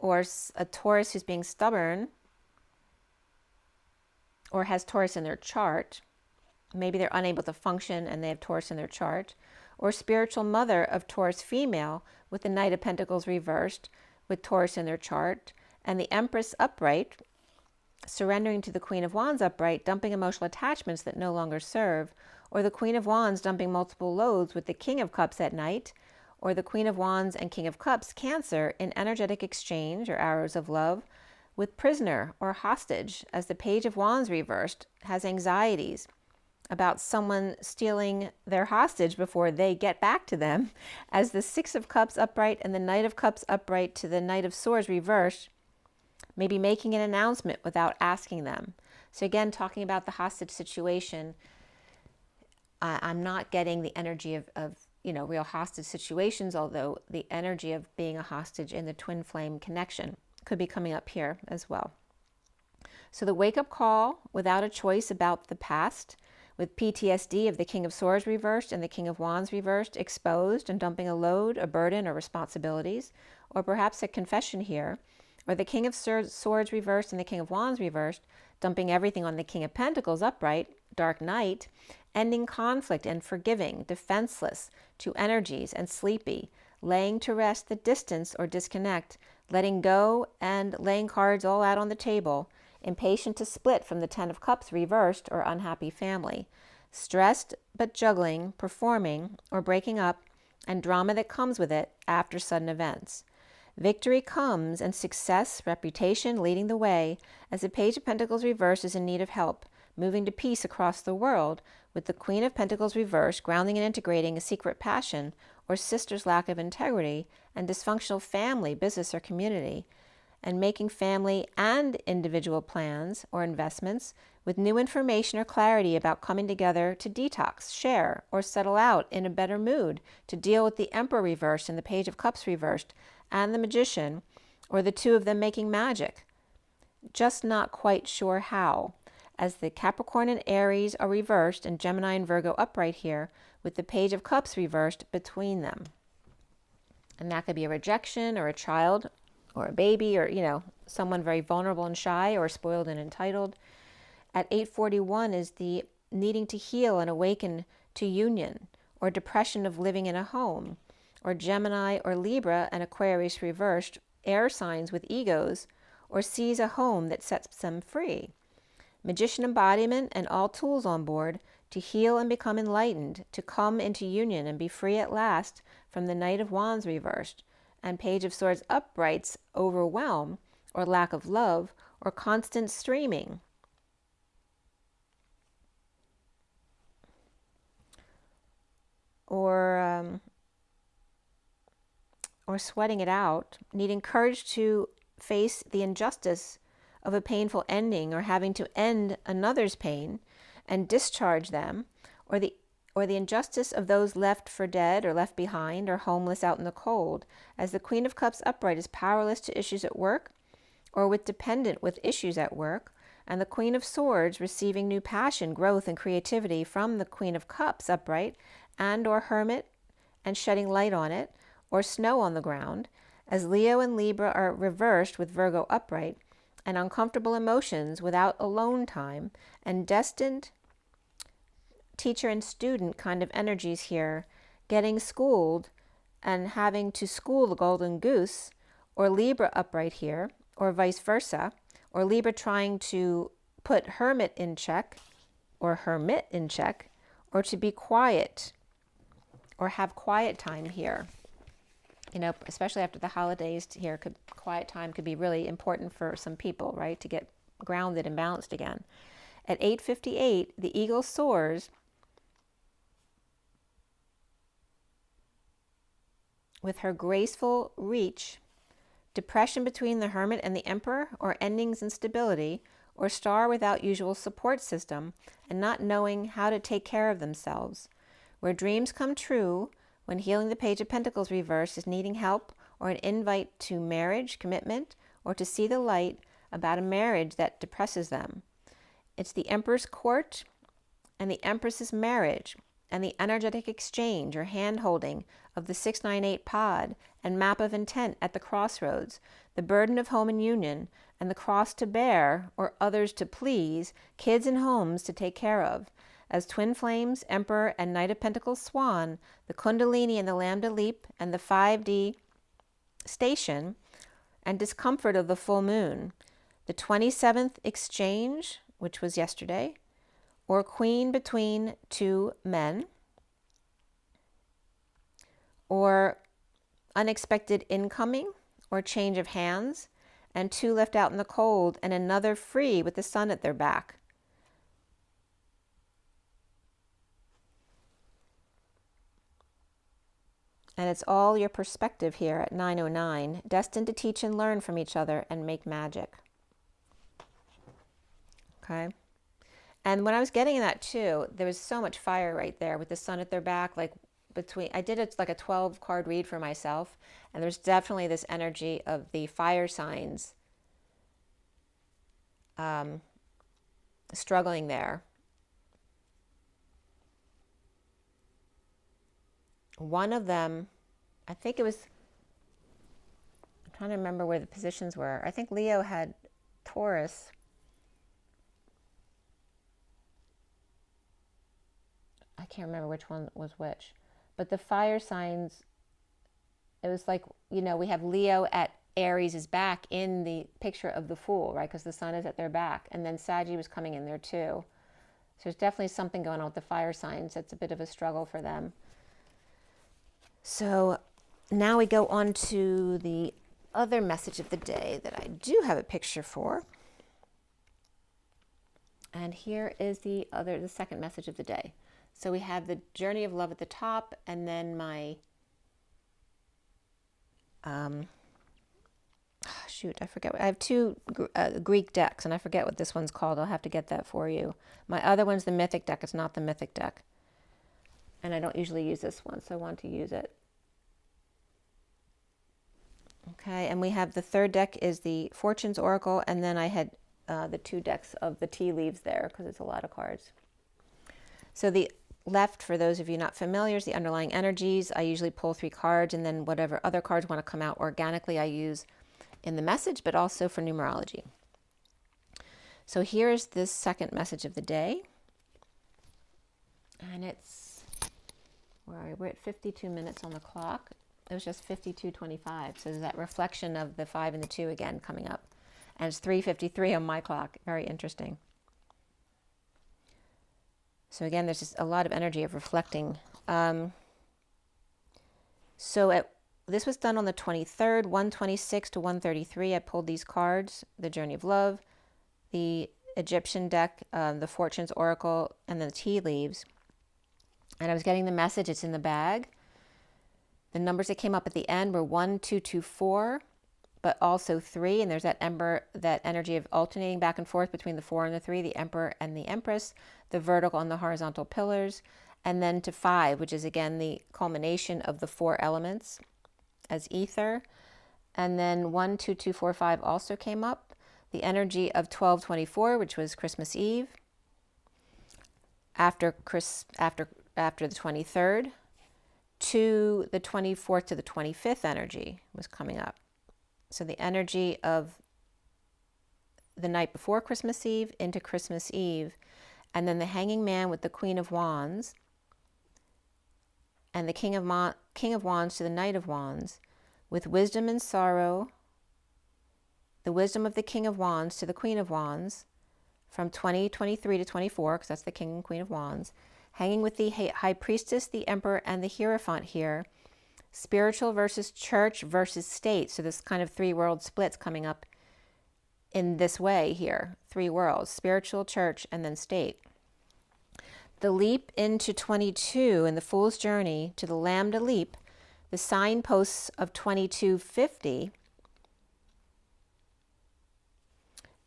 [SPEAKER 1] or a Taurus who's being stubborn or has Taurus in their chart. Maybe they're unable to function and they have Taurus in their chart. Or spiritual mother of Taurus female with the Knight of Pentacles reversed with Taurus in their chart. And the Empress upright, surrendering to the Queen of Wands upright, dumping emotional attachments that no longer serve. Or the Queen of Wands dumping multiple loads with the King of Cups at night. Or the Queen of Wands and King of Cups, Cancer, in energetic exchange or arrows of love with prisoner or hostage, as the Page of Wands reversed has anxieties about someone stealing their hostage before they get back to them, as the Six of Cups upright and the Knight of Cups upright to the Knight of Swords reversed, maybe making an announcement without asking them. So again, talking about the hostage situation, I'm not getting the energy of real hostage situations, although the energy of being a hostage in the twin flame connection could be coming up here as well. So the wake-up call without a choice about the past, with PTSD of the King of Swords reversed and the King of Wands reversed, exposed and dumping a load, a burden, or responsibilities, or perhaps a confession here, or the King of Swords reversed and the King of Wands reversed, dumping everything on the King of Pentacles upright, Dark Night, ending conflict and forgiving, defenseless to energies and sleepy, laying to rest the distance or disconnect, letting go and laying cards all out on the table, impatient to split from the Ten of Cups reversed or unhappy family, stressed but juggling, performing or breaking up, and drama that comes with it after sudden events. Victory comes and success, reputation leading the way, as the Page of Pentacles reversed is in need of help, moving to peace across the world, with the Queen of Pentacles reversed, grounding and integrating a secret passion or sister's lack of integrity and dysfunctional family, business, or community, and making family and individual plans or investments with new information or clarity about coming together to detox, share, or settle out in a better mood to deal with the Emperor reversed and the Page of Cups reversed and the Magician, or the two of them making magic. Just not quite sure how, as the Capricorn and Aries are reversed and Gemini and Virgo upright here, with the Page of Cups reversed between them. And that could be a rejection or a child or a baby or, someone very vulnerable and shy or spoiled and entitled. At 841 is the needing to heal and awaken to union or depression of living in a home, or Gemini or Libra and Aquarius reversed, air signs with egos, or sees a home that sets them free. Magician embodiment and all tools on board to heal and become enlightened, to come into union and be free at last from the Knight of Wands reversed, and Page of Swords uprights overwhelm or lack of love or constant streaming. Or sweating it out, needing courage to face the injustice of a painful ending or having to end another's pain and discharge them, or the injustice of those left for dead or left behind or homeless out in the cold, as the Queen of Cups upright is powerless to issues at work or with dependent with issues at work, and the Queen of Swords receiving new passion, growth, and creativity from the Queen of Cups upright and or Hermit and shedding light on it, or snow on the ground, as Leo and Libra are reversed with Virgo upright, and uncomfortable emotions without alone time, and destined teacher and student kind of energies here, getting schooled and having to school the golden goose, or Libra upright here, or vice versa, or Libra trying to put Hermit in check, or Hermit in check, or to be quiet, or have quiet time here. Especially after the holidays here, quiet time could be really important for some people, right? To get grounded and balanced again. At 8:58, the eagle soars with her graceful reach, depression between the Hermit and the Emperor, or endings and stability, or star without usual support system, and not knowing how to take care of themselves. Where dreams come true, when healing the Page of Pentacles reverse is needing help or an invite to marriage, commitment, or to see the light about a marriage that depresses them. It's the Emperor's court and the Empress's marriage and the energetic exchange or hand-holding of the 698 pod and map of intent at the crossroads, the burden of home and union, and the cross to bear, or others to please, kids and homes to take care of. As twin flames, emperor, and knight of pentacles swan, the kundalini and the lambda leap, and the 5D station, and discomfort of the full moon, the 27th exchange, which was yesterday, or queen between two men, or unexpected incoming, or change of hands, and two left out in the cold, and another free with the sun at their back. And it's all your perspective here at 909, destined to teach and learn from each other and make magic. Okay? And when I was getting that too, there was so much fire right there with the sun at their back, like between, I did it like a 12 card read for myself, and there's definitely this energy of the fire signs struggling there. One of them, I think it was, I'm trying to remember where the positions were. I think Leo had Taurus. I can't remember which one was which. But the fire signs, it was like, you know, we have Leo at Aries' back in the picture of the Fool, right? Because the sun is at their back. And then Saggy was coming in there too. So there's definitely something going on with the fire signs. It's a bit of a struggle for them. So now we go on to the other message of the day that I do have a picture for. And here is the second message of the day. So we have the journey of love at the top, and then my, shoot, I forget. I have two Greek decks, and I forget what this one's called. I'll have to get that for you. My other one's the Mythic deck. It's not the Mythic deck. And I don't usually use this one, so I want to use it. Okay, and we have the third deck is the Fortunes Oracle, and then I had the two decks of the tea leaves there, because it's a lot of cards. So the left, for those of you not familiar, is the underlying energies. I usually pull 3 cards, and then whatever other cards want to come out organically I use in the message, but also for numerology. So here's this second message of the day. And it's, we're at 52 minutes on the clock. It was just 52:25. So there's that reflection of the 5 and the 2 again coming up. And it's 3:53 on my clock. Very interesting. So again, there's just a lot of energy of reflecting. This was done on the 23rd, 126 to 133. I pulled these cards, the Journey of Love, the Egyptian deck, the Fortunes Oracle, and the tea leaves. And I was getting the message, it's in the bag. The numbers that came up at the end were 1, 2, 2, 4, but also 3. And there's that that energy of alternating back and forth between the 4 and the 3, the Emperor and the Empress, the vertical and the horizontal pillars, and then to 5, which is again the culmination of the 4 elements as ether. And then 1, 2, 2, 4, 5 also came up. The energy of 12/24, which was Christmas Eve. After the 23rd, to the 24th to the 25th energy was coming up. So the energy of the night before Christmas Eve into Christmas Eve, and then the Hanging Man with the Queen of Wands, and the King of Wands to the Knight of Wands, with wisdom and sorrow, the wisdom of the King of Wands to the Queen of Wands, from 2023 to 24, because that's the King and Queen of Wands, hanging with the High Priestess, the Emperor, and the Hierophant here. Spiritual versus church versus state. So this kind of 3 world splits coming up in this way here. 3 worlds, spiritual, church, and then state. The leap into 22 in the Fool's Journey to the Lambda Leap, the signposts of 2250,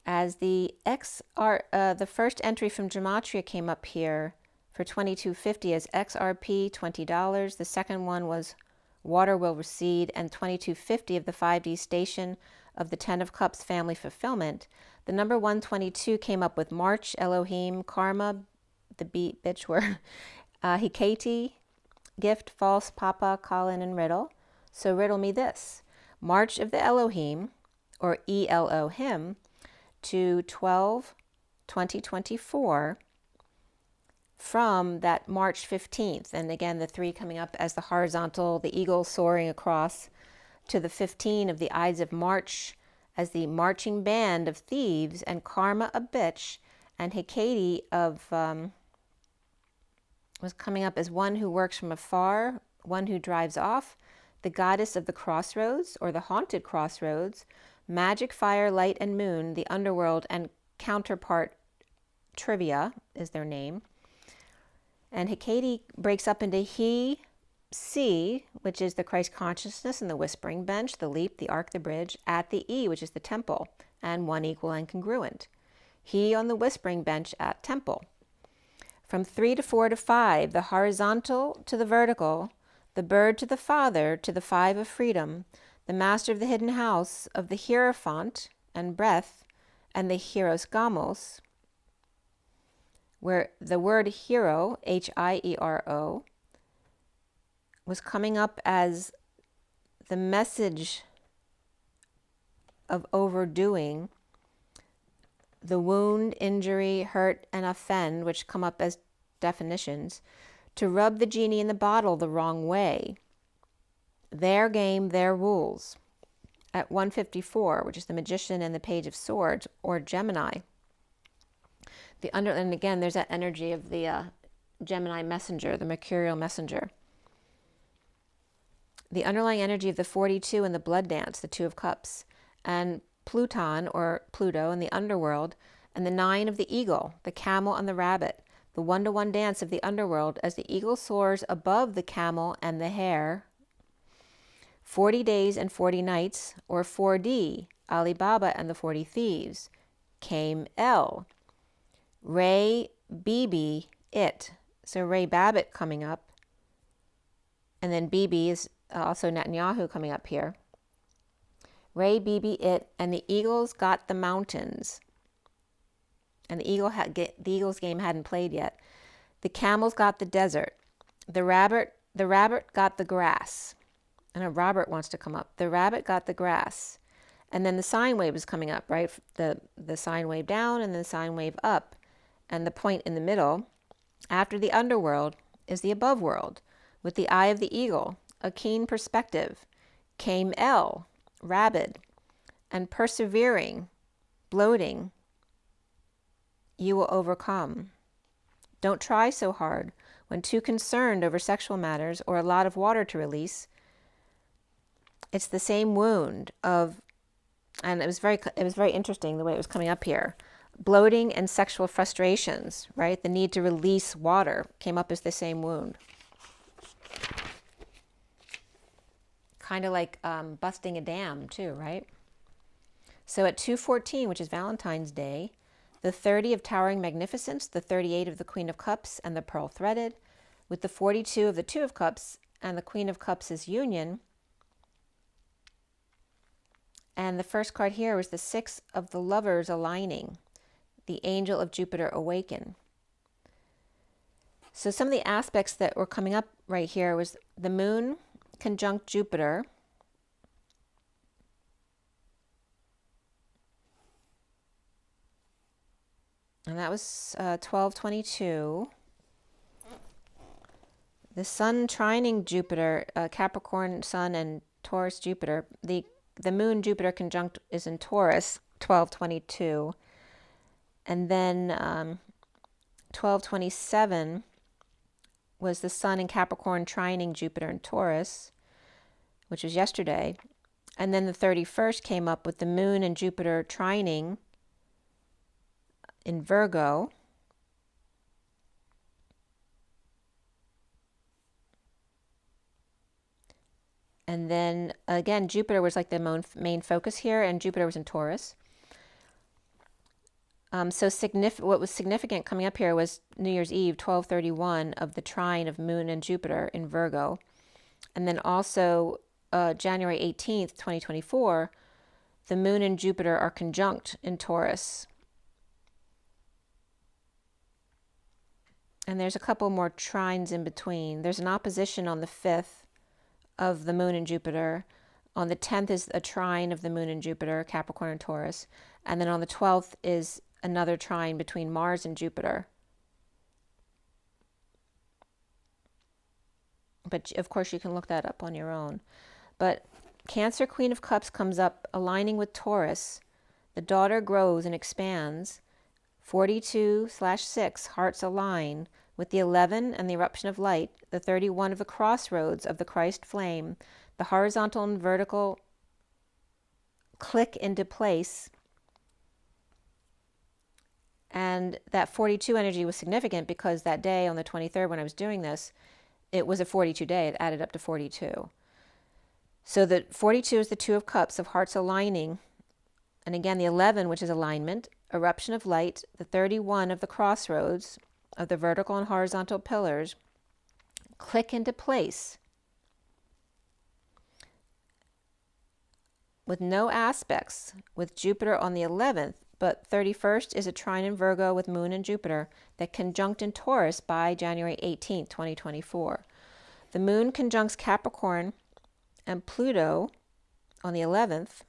[SPEAKER 1] as the first entry from Gematria came up here for 2250 as XRP, $20. The second one was Water Will Recede, and 2250 of the 5D station of the 10 of Cups family fulfillment. The number 122 came up with March, Elohim, Karma, the bitch were Hecate, Gift, False, Papa, Colin, and Riddle. So riddle me this. March of the Elohim, or Elohim, to 12/2024 from that March 15th. And again, the 3 coming up as the horizontal, the eagle soaring across, to the 15 of the Ides of March as the marching band of thieves, and Karma a bitch, and Hecate of was coming up as one who works from afar, one who drives off, the goddess of the crossroads, or the haunted crossroads, magic, fire, light, and moon, the underworld, and counterpart Trivia is their name. And Hecate breaks up into He, C, which is the Christ consciousness and the whispering bench, the leap, the ark, the bridge, at the E, which is the temple, and one equal and congruent. He on the whispering bench at temple. From 3 to 4 to 5, the horizontal to the vertical, the bird to the father, to the 5 of freedom, the master of the hidden house of the Hierophant and breath, and the Hieros Gamos, where the word hero, Hiero, was coming up as the message of overdoing, the wound, injury, hurt, and offend, which come up as definitions, to rub the genie in the bottle the wrong way. Their game, their rules. At 154, which is the magician and the page of swords, or Gemini. And again, there's that energy of the Gemini messenger, the mercurial messenger. The underlying energy of the 42 and the blood dance, the 2 of cups, and Pluton, or Pluto, in the underworld, and the 9 of the eagle, the camel and the rabbit, the 1-to-1 dance of the underworld as the eagle soars above the camel and the hare. 40 days and 40 nights, or 4D, Alibaba and the 40 thieves, came L. Ray, BB, it. So Ray Babbitt coming up, and then BB is also Netanyahu coming up here. Ray, BB, it, and the Eagles got the mountains. And the Eagles game hadn't played yet. The camels got the desert. The rabbit got the grass. I know Robert wants to come up. The rabbit got the grass. And then the sine wave is coming up, right? The sine wave down and the sine wave up. And the point in the middle, after the underworld, is the above world, with the eye of the eagle, a keen perspective, came L, rabid, and persevering, bloating, you will overcome. Don't try so hard. When too concerned over sexual matters or a lot of water to release, it's the same wound of, and it was very interesting the way it was coming up here. Bloating and sexual frustrations, right? The need to release water came up as the same wound. Kind of like busting a dam too, right? So at 2:14, which is Valentine's Day, the 30 of Towering Magnificence, the 38 of the Queen of Cups and the Pearl Threaded, with the 42 of the 2 of Cups and the Queen of Cups is Union. And the first card here was the 6 of the Lovers aligning, the Angel of Jupiter awaken. So some of the aspects that were coming up right here was the Moon conjunct Jupiter. And that was 12/22. The Sun trining Jupiter, Capricorn Sun and Taurus Jupiter. The Moon Jupiter conjunct is in Taurus, 12/22. And then 12/27 was the Sun in Capricorn trining Jupiter in Taurus, which was yesterday. And then the 31st came up with the Moon and Jupiter trining in Virgo. And then again, Jupiter was like the main focus here, and Jupiter was in Taurus. So what was significant coming up here was New Year's Eve, 12/31, of the trine of Moon and Jupiter in Virgo. And then also January 18th, 2024, the Moon and Jupiter are conjunct in Taurus. And there's a couple more trines in between. There's an opposition on the 5th of the moon and Jupiter. On the 10th is a trine of the moon and Jupiter, Capricorn and Taurus. And then on the 12th is another trine between Mars and Jupiter. But of course you can look that up on your own. But Cancer, Queen of Cups comes up aligning with Taurus. The daughter grows and expands. 42/6, hearts align with the 11 and the eruption of light, the 31 of the crossroads of the Christ flame. The horizontal and vertical click into place. And that 42 energy was significant because that day on the 23rd when I was doing this, it was a 42 day. It added up to 42. So the 42 is the 2 of Cups of hearts aligning. And again, the 11, which is alignment, eruption of light, the 31 of the crossroads of the vertical and horizontal pillars, click into place with no aspects, with Jupiter on the 11th, but 31st is a trine in Virgo with Moon and Jupiter that conjunct in Taurus by January 18th, 2024. The Moon conjuncts Capricorn and Pluto on the 11th.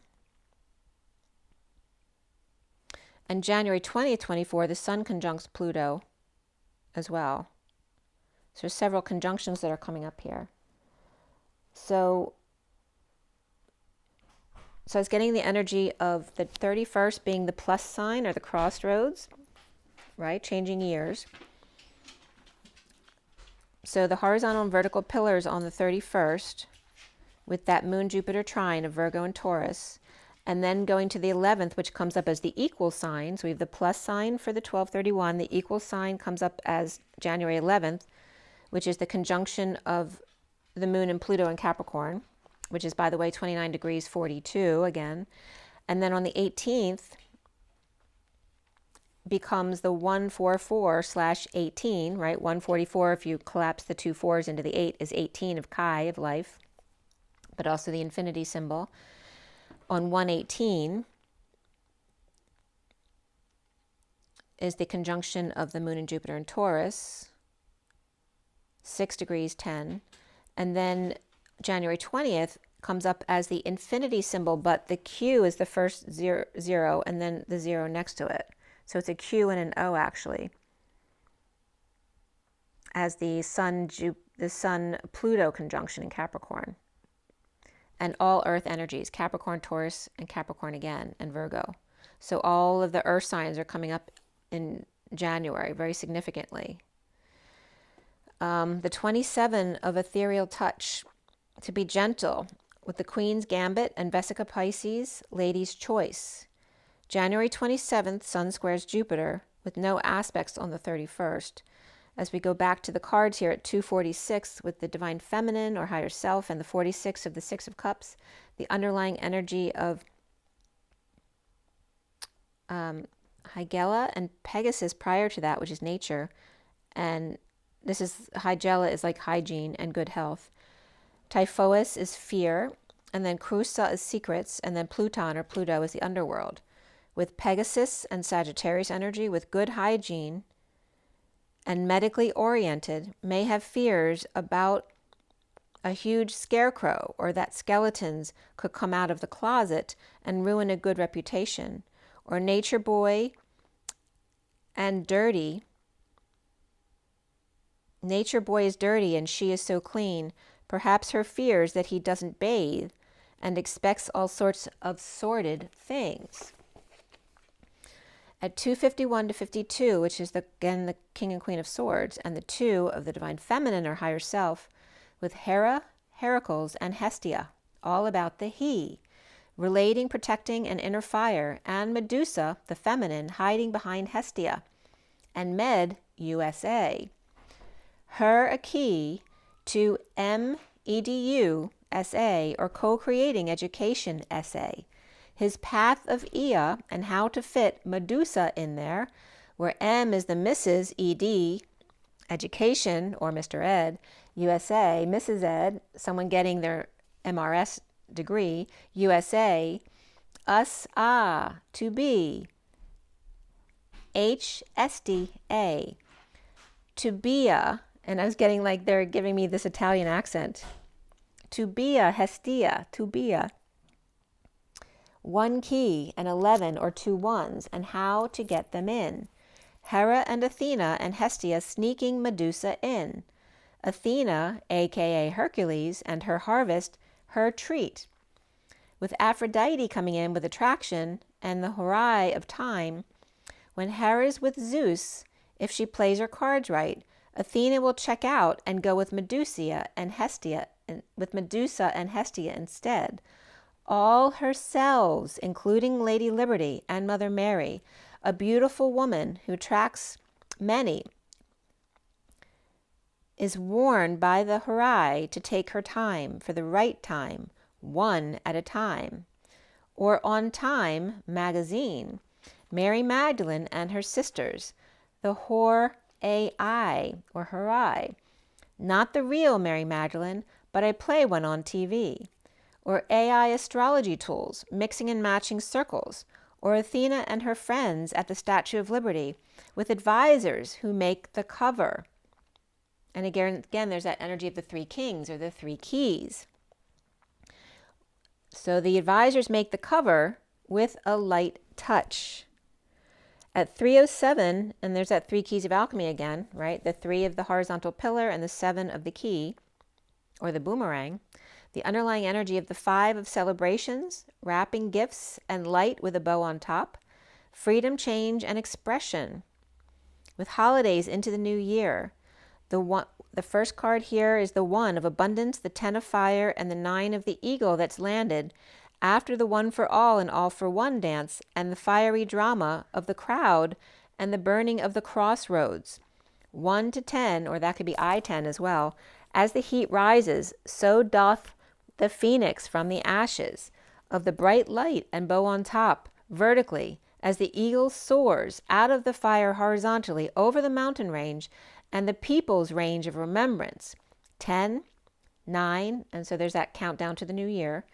[SPEAKER 1] And January 20th, 24, the Sun conjuncts Pluto as well. So there's several conjunctions that are coming up here. So I was getting the energy of the 31st being the plus sign or the crossroads, right? Changing years. So the horizontal and vertical pillars on the 31st with that Moon Jupiter trine of Virgo and Taurus. And then going to the 11th, which comes up as the equal sign. So we have the plus sign for the 12/31. The equal sign comes up as January 11th, which is the conjunction of the Moon and Pluto in Capricorn, which is, by the way, 29 degrees 42 again. And then on the 18th becomes the 144/18, right? 144, if you collapse the 2 4s into the 8, is 18 of Chi, of life, but also the infinity symbol. On 118 is the conjunction of the Moon and Jupiter in Taurus, 6 degrees 10. And then January 20th comes up as the infinity symbol, but the Q is the first zero and then the 0 next to it. So it's a Q and an O actually, as the Sun-Pluto conjunction in Capricorn. And all earth energies, Capricorn, Taurus, and Capricorn again, and Virgo. So all of the earth signs are coming up in January very significantly. The 27 of ethereal touch, to be gentle, with the Queen's Gambit and Vesica Pisces, Lady's Choice. January 27th, Sun squares Jupiter with no aspects on the 31st. As we go back to the cards here at 246 with the Divine Feminine or Higher Self and the 46 of the 6 of Cups, the underlying energy of Hygela and Pegasus prior to that, which is nature. And this is, Hygela is like hygiene and good health. Typhoeus is fear, and then Crusa is secrets, and then Pluton or Pluto is the underworld. With Pegasus and Sagittarius energy with good hygiene, and medically oriented, may have fears about a huge scarecrow or that skeletons could come out of the closet and ruin a good reputation. Or nature boy and dirty. Nature boy is dirty and she is so clean. Perhaps her fears that he doesn't bathe and expects all sorts of sordid things. At 251 to 52, which is again the King and Queen of Swords, and the 2 of the Divine Feminine or Higher Self, with Hera, Heracles, and Hestia, all about the he, relating, protecting, and inner fire, and Medusa, the Feminine, hiding behind Hestia, and Med, USA. Her a key to MEDU, SA, or co-creating education essay. His path of Ea and how to fit Medusa in there, where M is the Mrs. ED, education, or Mr. Ed, USA, Mrs. Ed, someone getting their MRS degree, USA, us, to be, HSDA, Tubia, and I was getting like they're giving me this Italian accent. Tubia, Hestia, Tubia. 1 key and 11 or 2 ones, and how to get them in. Hera and Athena and Hestia sneaking Medusa in. Athena, aka Hercules, and her harvest, her treat. With Aphrodite coming in with attraction and the Horai of time. When Hera's with Zeus, if she plays her cards right, Athena will check out and go with Medusa and Hestia instead. All herselves, including Lady Liberty and Mother Mary, a beautiful woman who tracks many, is warned by the Horai to take her time for the right time, one at a time. Or On Time magazine, Mary Magdalene and her sisters, the Hor-ai or Horai, not the real Mary Magdalene, but I play one on TV. Or AI astrology tools, mixing and matching circles, or Athena and her friends at the Statue of Liberty with advisors who make the cover. And again, there's that energy of the 3 kings or the 3 keys. So the advisors make the cover with a light touch. At 307, and there's that 3 keys of alchemy again, right? The 3 of the horizontal pillar and the 7 of the key, or the boomerang. The underlying energy of the 5 of celebrations, wrapping gifts and light with a bow on top, freedom, change, and expression. With holidays into the new year. The first card here is the 1 of abundance, the 10 of fire, and the 9 of the eagle that's landed after the one for all and all for one dance and the fiery drama of the crowd and the burning of the crossroads. 1 to 10, or that could be I-10 as well. As the heat rises, so doth the phoenix from the ashes of the bright light and bow on top, vertically, as the eagle soars out of the fire horizontally over the mountain range and the people's range of remembrance. 10, 9, and so there's that countdown to the new year.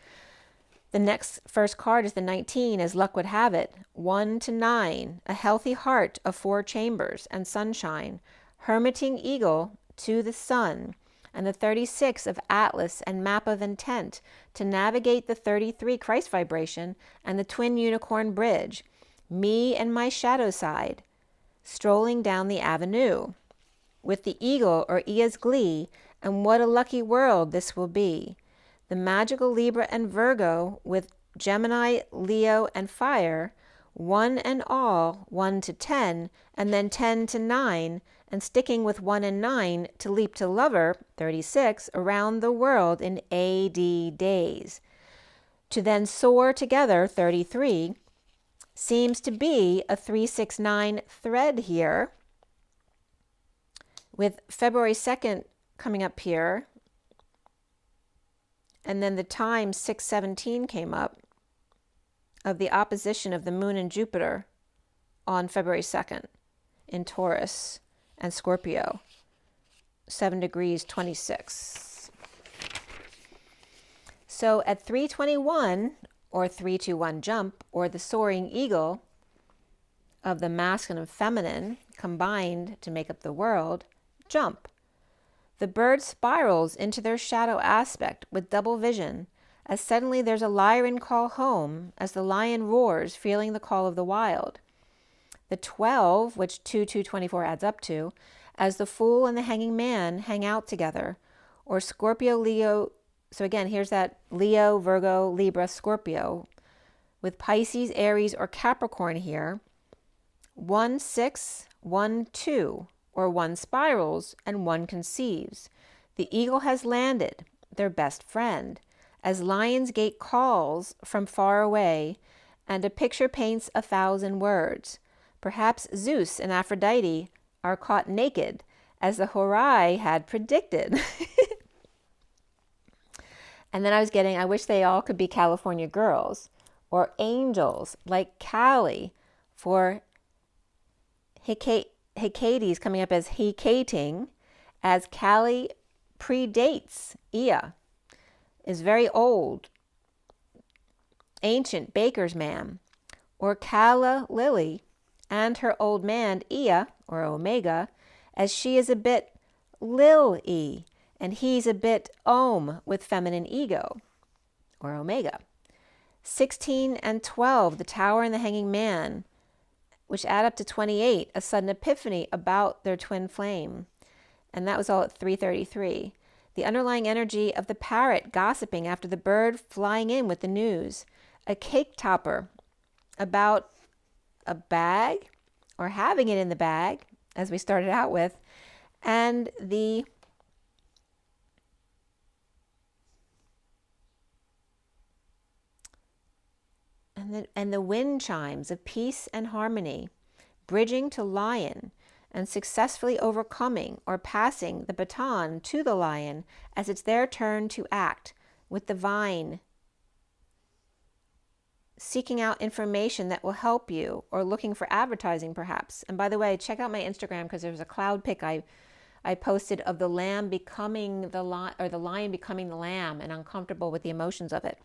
[SPEAKER 1] The next first card is the 19, as luck would have it. 1 to 9, a healthy heart of 4 chambers and sunshine, hermiting eagle to the sun. And the 36 of Atlas and Map of Intent to navigate the 33 Christ vibration and the twin unicorn bridge. Me and my shadow side, strolling down the avenue. With the eagle or Ia's glee, and what a lucky world this will be. The magical Libra and Virgo with Gemini, Leo, and fire, 1 and all, 1 to 10, and then 10 to 9, and sticking with 1 and 9 to leap to lover, 36, around the world in AD days. To then soar together, 33, seems to be a 369 thread here, with February 2nd coming up here, and then the time 617 came up of the opposition of the moon and Jupiter on February 2nd in Taurus and Scorpio, 7 degrees 26. So at 321, or 321 jump, or the soaring eagle of the masculine and feminine combined to make up the world, jump. The bird spirals into their shadow aspect with double vision, as suddenly there's a lyran call home, as the lion roars, feeling the call of the wild. The 12, which 224 adds up to, as the fool and the hanging man hang out together, or Scorpio, Leo. So again, here's that Leo, Virgo, Libra, Scorpio, with Pisces, Aries, or Capricorn here. 1, 6, 1, 2, or 1 spirals and 1 conceives. The eagle has landed, their best friend, as Lionsgate calls from far away, and a picture paints 1,000 words. Perhaps Zeus and Aphrodite are caught naked, as the Horai had predicted. And then I wish they all could be California girls, or angels like Kali, for Hecate coming up as Hecating, as Kali predates Ea, is very old, ancient baker's man, or Calla Lily, and her old man Ea, or Omega, as she is a bit Lil-E, and he's a bit Om with feminine ego, or Omega. 16 and 12, the Tower and the Hanging Man, which add up to 28, a sudden epiphany about their twin flame. And that was all at 3:33. The underlying energy of the parrot gossiping after the bird flying in with the news. A cake topper about a bag, or having it in the bag, as we started out with, and the wind chimes of peace and harmony, bridging to lion, and successfully overcoming or passing the baton to the lion as it's their turn to act, with the vine seeking out information that will help you, or looking for advertising perhaps. And by the way, check out my Instagram, because there's a cloud pic I posted of the lamb becoming the lion, or the lion becoming the lamb, and uncomfortable with the emotions of it.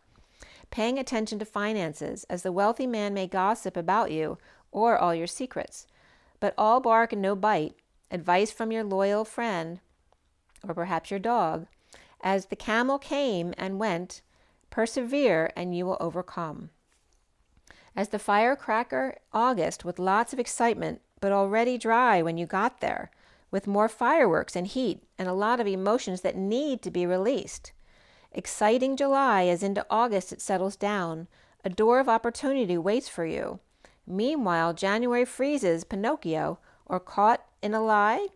[SPEAKER 1] Paying attention to finances, as the wealthy man may gossip about you or all your secrets. But all bark and no bite, advice from your loyal friend, or perhaps your dog. As the camel came and went, persevere and you will overcome. As the firecracker August, with lots of excitement, but already dry when you got there, with more fireworks and heat and a lot of emotions that need to be released. Exciting July, as into August it settles down. A door of opportunity waits for you. Meanwhile, January freezes Pinocchio, or caught in a lie,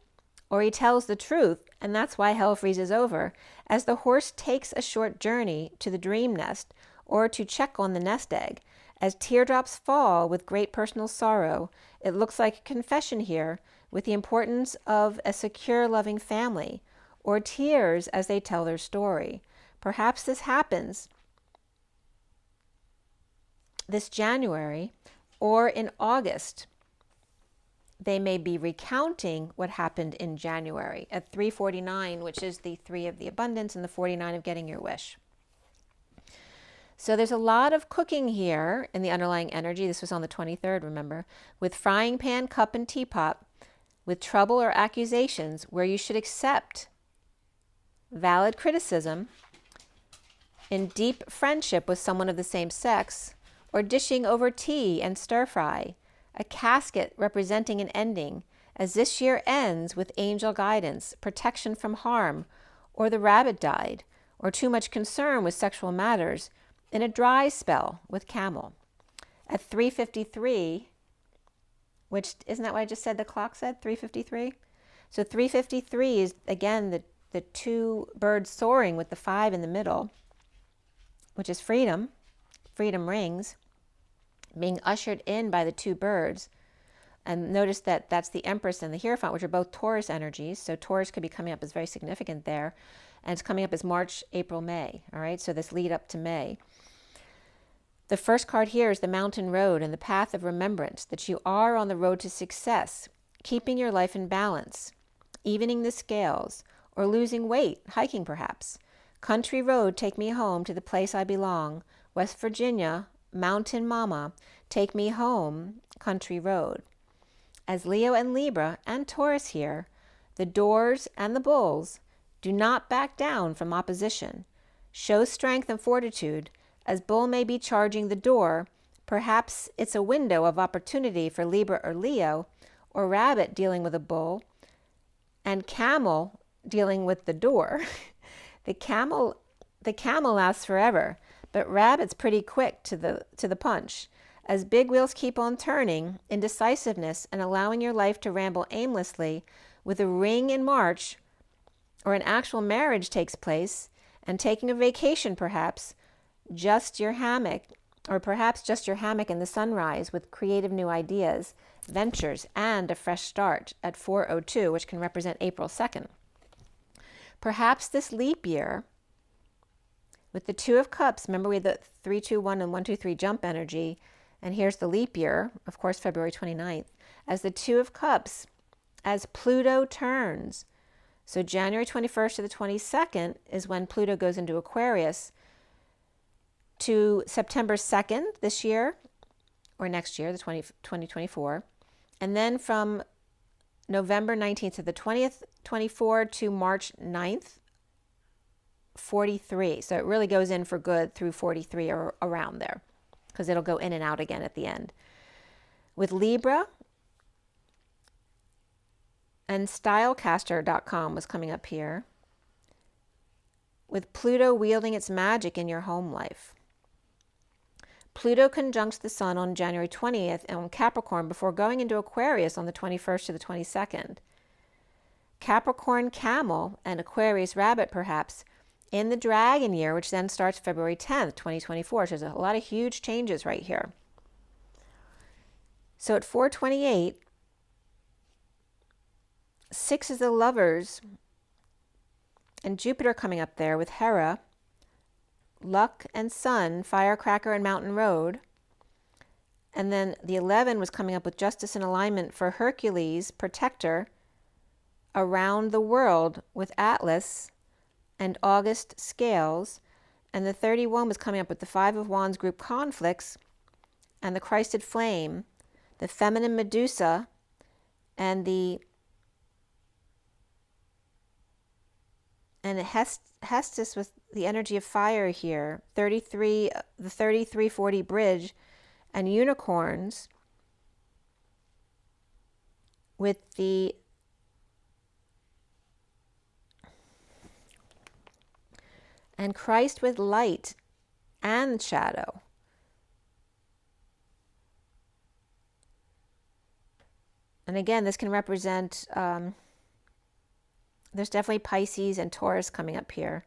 [SPEAKER 1] or he tells the truth, and that's why hell freezes over, as the horse takes a short journey to the dream nest, or to check on the nest egg. As teardrops fall with great personal sorrow, it looks like a confession here, with the importance of a secure, loving family, or tears as they tell their story. Perhaps this happens this January, or in August. They may be recounting what happened in January at 3:49, which is the 3 of the abundance and the 49 of getting your wish. So there's a lot of cooking here in the underlying energy. This was on the 23rd, remember, with frying pan, cup, and teapot, with trouble or accusations where you should accept valid criticism, in deep friendship with someone of the same sex, or dishing over tea and stir fry, a casket representing an ending, as this year ends with angel guidance, protection from harm, or the rabbit died, or too much concern with sexual matters, in a dry spell with camel. At 3:53, which isn't that what I just said the clock said, 3:53? So 3:53 is, again, the two birds soaring with the 5 in the middle, which is freedom, freedom rings, being ushered in by the two birds. And notice that that's the Empress and the Hierophant, which are both Taurus energies. So Taurus could be coming up as very significant there. And it's coming up as March, April, May. All right, so this lead up to May. The first card here is the mountain road and the path of remembrance, that you are on the road to success, keeping your life in balance, evening the scales, or losing weight, hiking perhaps. Country road, take me home to the place I belong. West Virginia, mountain mama, take me home, country road. As Leo and Libra and Taurus here, the doors and the bulls, do not back down from opposition. Show strength and fortitude, as bull may be charging the door. Perhaps it's a window of opportunity for Libra or Leo, or rabbit dealing with a bull, and camel dealing with the door. The camel lasts forever, but rabbit's pretty quick to the punch. As big wheels keep on turning, indecisiveness and allowing your life to ramble aimlessly, with a ring in March, or an actual marriage takes place, and taking a vacation perhaps, just your hammock, or perhaps just your hammock in the sunrise with creative new ideas, ventures, and a fresh start at 4:02, which can represent April 2nd. Perhaps this leap year, with the 2 of Cups, remember we had the 3-2-1 and 1-2-3 jump energy, and here's the leap year, of course, February 29th, as the 2 of Cups, as Pluto turns. So January 21st to the 22nd is when Pluto goes into Aquarius, to September 2nd this year, or next year, 2024. And then from November 19th to the 20th, 24 to March 9th, 43. So it really goes in for good through 43 or around there, because it'll go in and out again at the end. With Libra, and Stylecaster.com was coming up here, with Pluto wielding its magic in your home life. Pluto conjuncts the Sun on January 20th and on Capricorn before going into Aquarius on the 21st to the 22nd. Capricorn Camel and Aquarius Rabbit, perhaps, in the Dragon year, which then starts February 10th, 2024. So there's a lot of huge changes right here. So at 428, 6 is the Lovers, and Jupiter coming up there with Hera, Luck and Sun, Firecracker and Mountain Road. And then the 11 was coming up with Justice and Alignment for Hercules, Protector, Around the World with Atlas and August Scales. And the 31 was coming up with the 5 of Wands group Conflicts and the Christed Flame, the Feminine Medusa, and Hestus with the energy of fire here, 33, the 3340 bridge, and unicorns with the and Christ with light and shadow. And again, this can represent there's definitely Pisces and Taurus coming up here,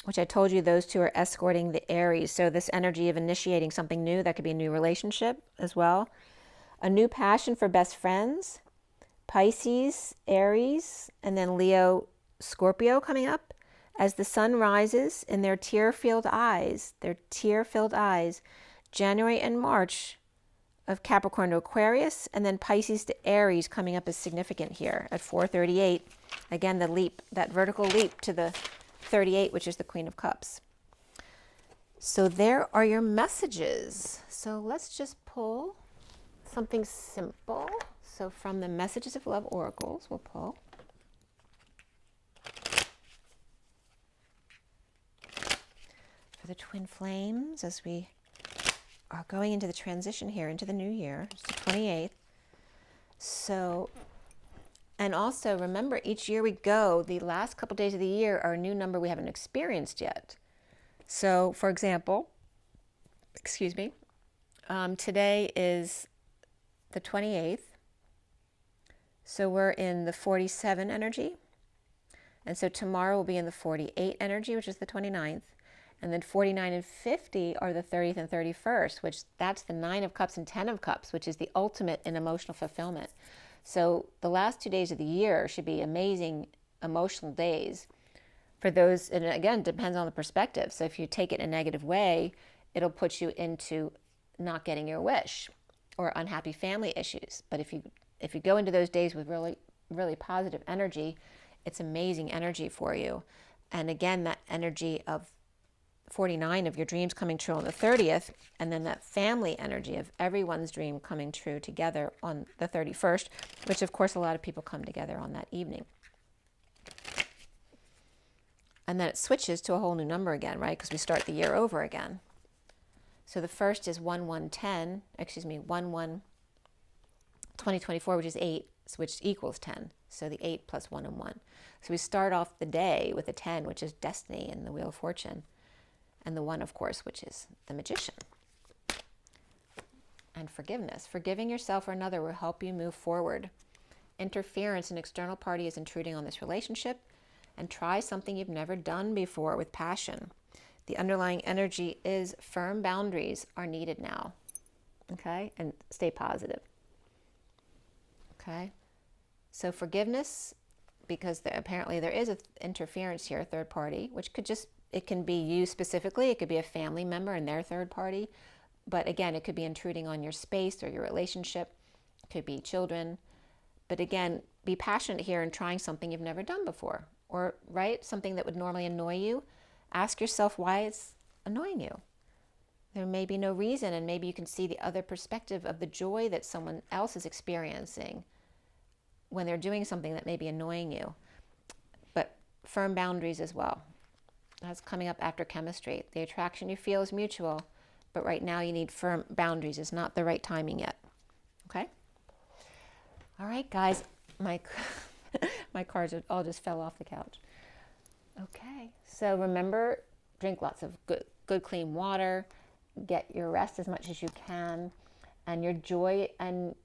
[SPEAKER 1] which I told you those two are escorting the Aries. So this energy of initiating something new, that could be a new relationship as well. A new passion for best friends, Pisces, Aries, and then Leo, Scorpio coming up as the sun rises in their tear-filled eyes, January and March of Capricorn to Aquarius, and then Pisces to Aries coming up as significant here at 438. Again, the leap, that vertical leap to the 38, which is the Queen of Cups. So there are your messages. So let's just pull something simple. So from the Messages of Love Oracles, we'll pull. For the Twin Flames, as we are going into the transition here, into the new year, it's the 28th. So, and also remember, each year we go, the last couple days of the year are a new number we haven't experienced yet. So, for example, today is the 28th. So we're in the 47 energy. And so tomorrow we'll be in the 48 energy, which is the 29th. And then 49 and 50 are the 30th and 31st, which that's the 9 of Cups and 10 of Cups, which is the ultimate in emotional fulfillment. So the last 2 days of the year should be amazing emotional days for those. And again, it depends on the perspective. So if you take it in a negative way, it'll put you into not getting your wish or unhappy family issues. But if you go into those days with really, really positive energy, it's amazing energy for you. And again, that energy of 49 of your dreams coming true on the 30th, and then that family energy of everyone's dream coming true together on the 31st, which of course a lot of people come together on that evening. And then it switches to a whole new number again, right? Because we start the year over again. So the first is 112024, which is 8, which equals 10. So the 8 plus 1 and 1. So we start off the day with a 10, which is destiny and the Wheel of Fortune. And the 1, of course, which is the Magician. And forgiveness. Forgiving yourself or another will help you move forward. Interference, an external party is intruding on this relationship. And try something you've never done before with passion. The underlying energy is firm boundaries are needed now. Okay? And stay positive. Okay? So forgiveness, because apparently there is an interference here, a third party, which could just, it can be you specifically. It could be a family member and their third party. But again, it could be intruding on your space or your relationship. It could be children. But again, be passionate here in trying something you've never done before. Or, right, something that would normally annoy you. Ask yourself why it's annoying you. There may be no reason, and maybe you can see the other perspective of the joy that someone else is experiencing when they're doing something that may be annoying you, but firm boundaries as well. That's coming up after chemistry. The attraction you feel is mutual, but right now you need firm boundaries. It's not the right timing yet. Okay? All right, guys. My cards all just fell off the couch. Okay. So remember, drink lots of good clean water. Get your rest as much as you can. And your joy and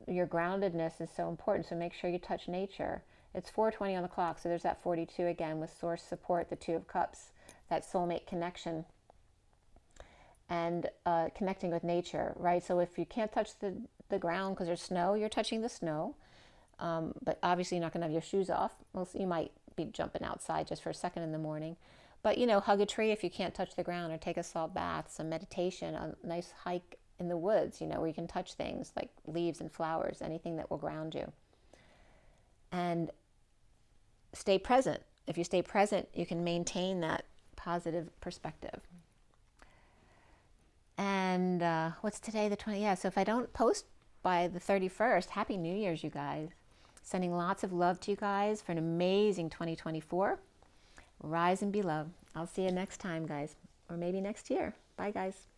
[SPEAKER 1] your groundedness is so important. So make sure you touch nature. It's 4:20 on the clock, so there's that 42 again with source support, the Two of Cups, that soulmate connection, and connecting with nature, right? So if you can't touch the ground because there's snow, you're touching the snow, but obviously you're not going to have your shoes off. Well, you might be jumping outside just for a second in the morning, but hug a tree if you can't touch the ground, or take a salt bath, some meditation, a nice hike in the woods, where you can touch things like leaves and flowers, anything that will ground you. And stay present. If you stay present, you can maintain that positive perspective. And what's today, the 20th? Yeah, so if I don't post by the 31st, Happy New Year's, you guys. Sending lots of love to you guys for an amazing 2024. Rise and be loved. I'll see you next time, guys. Or maybe next year. Bye, guys.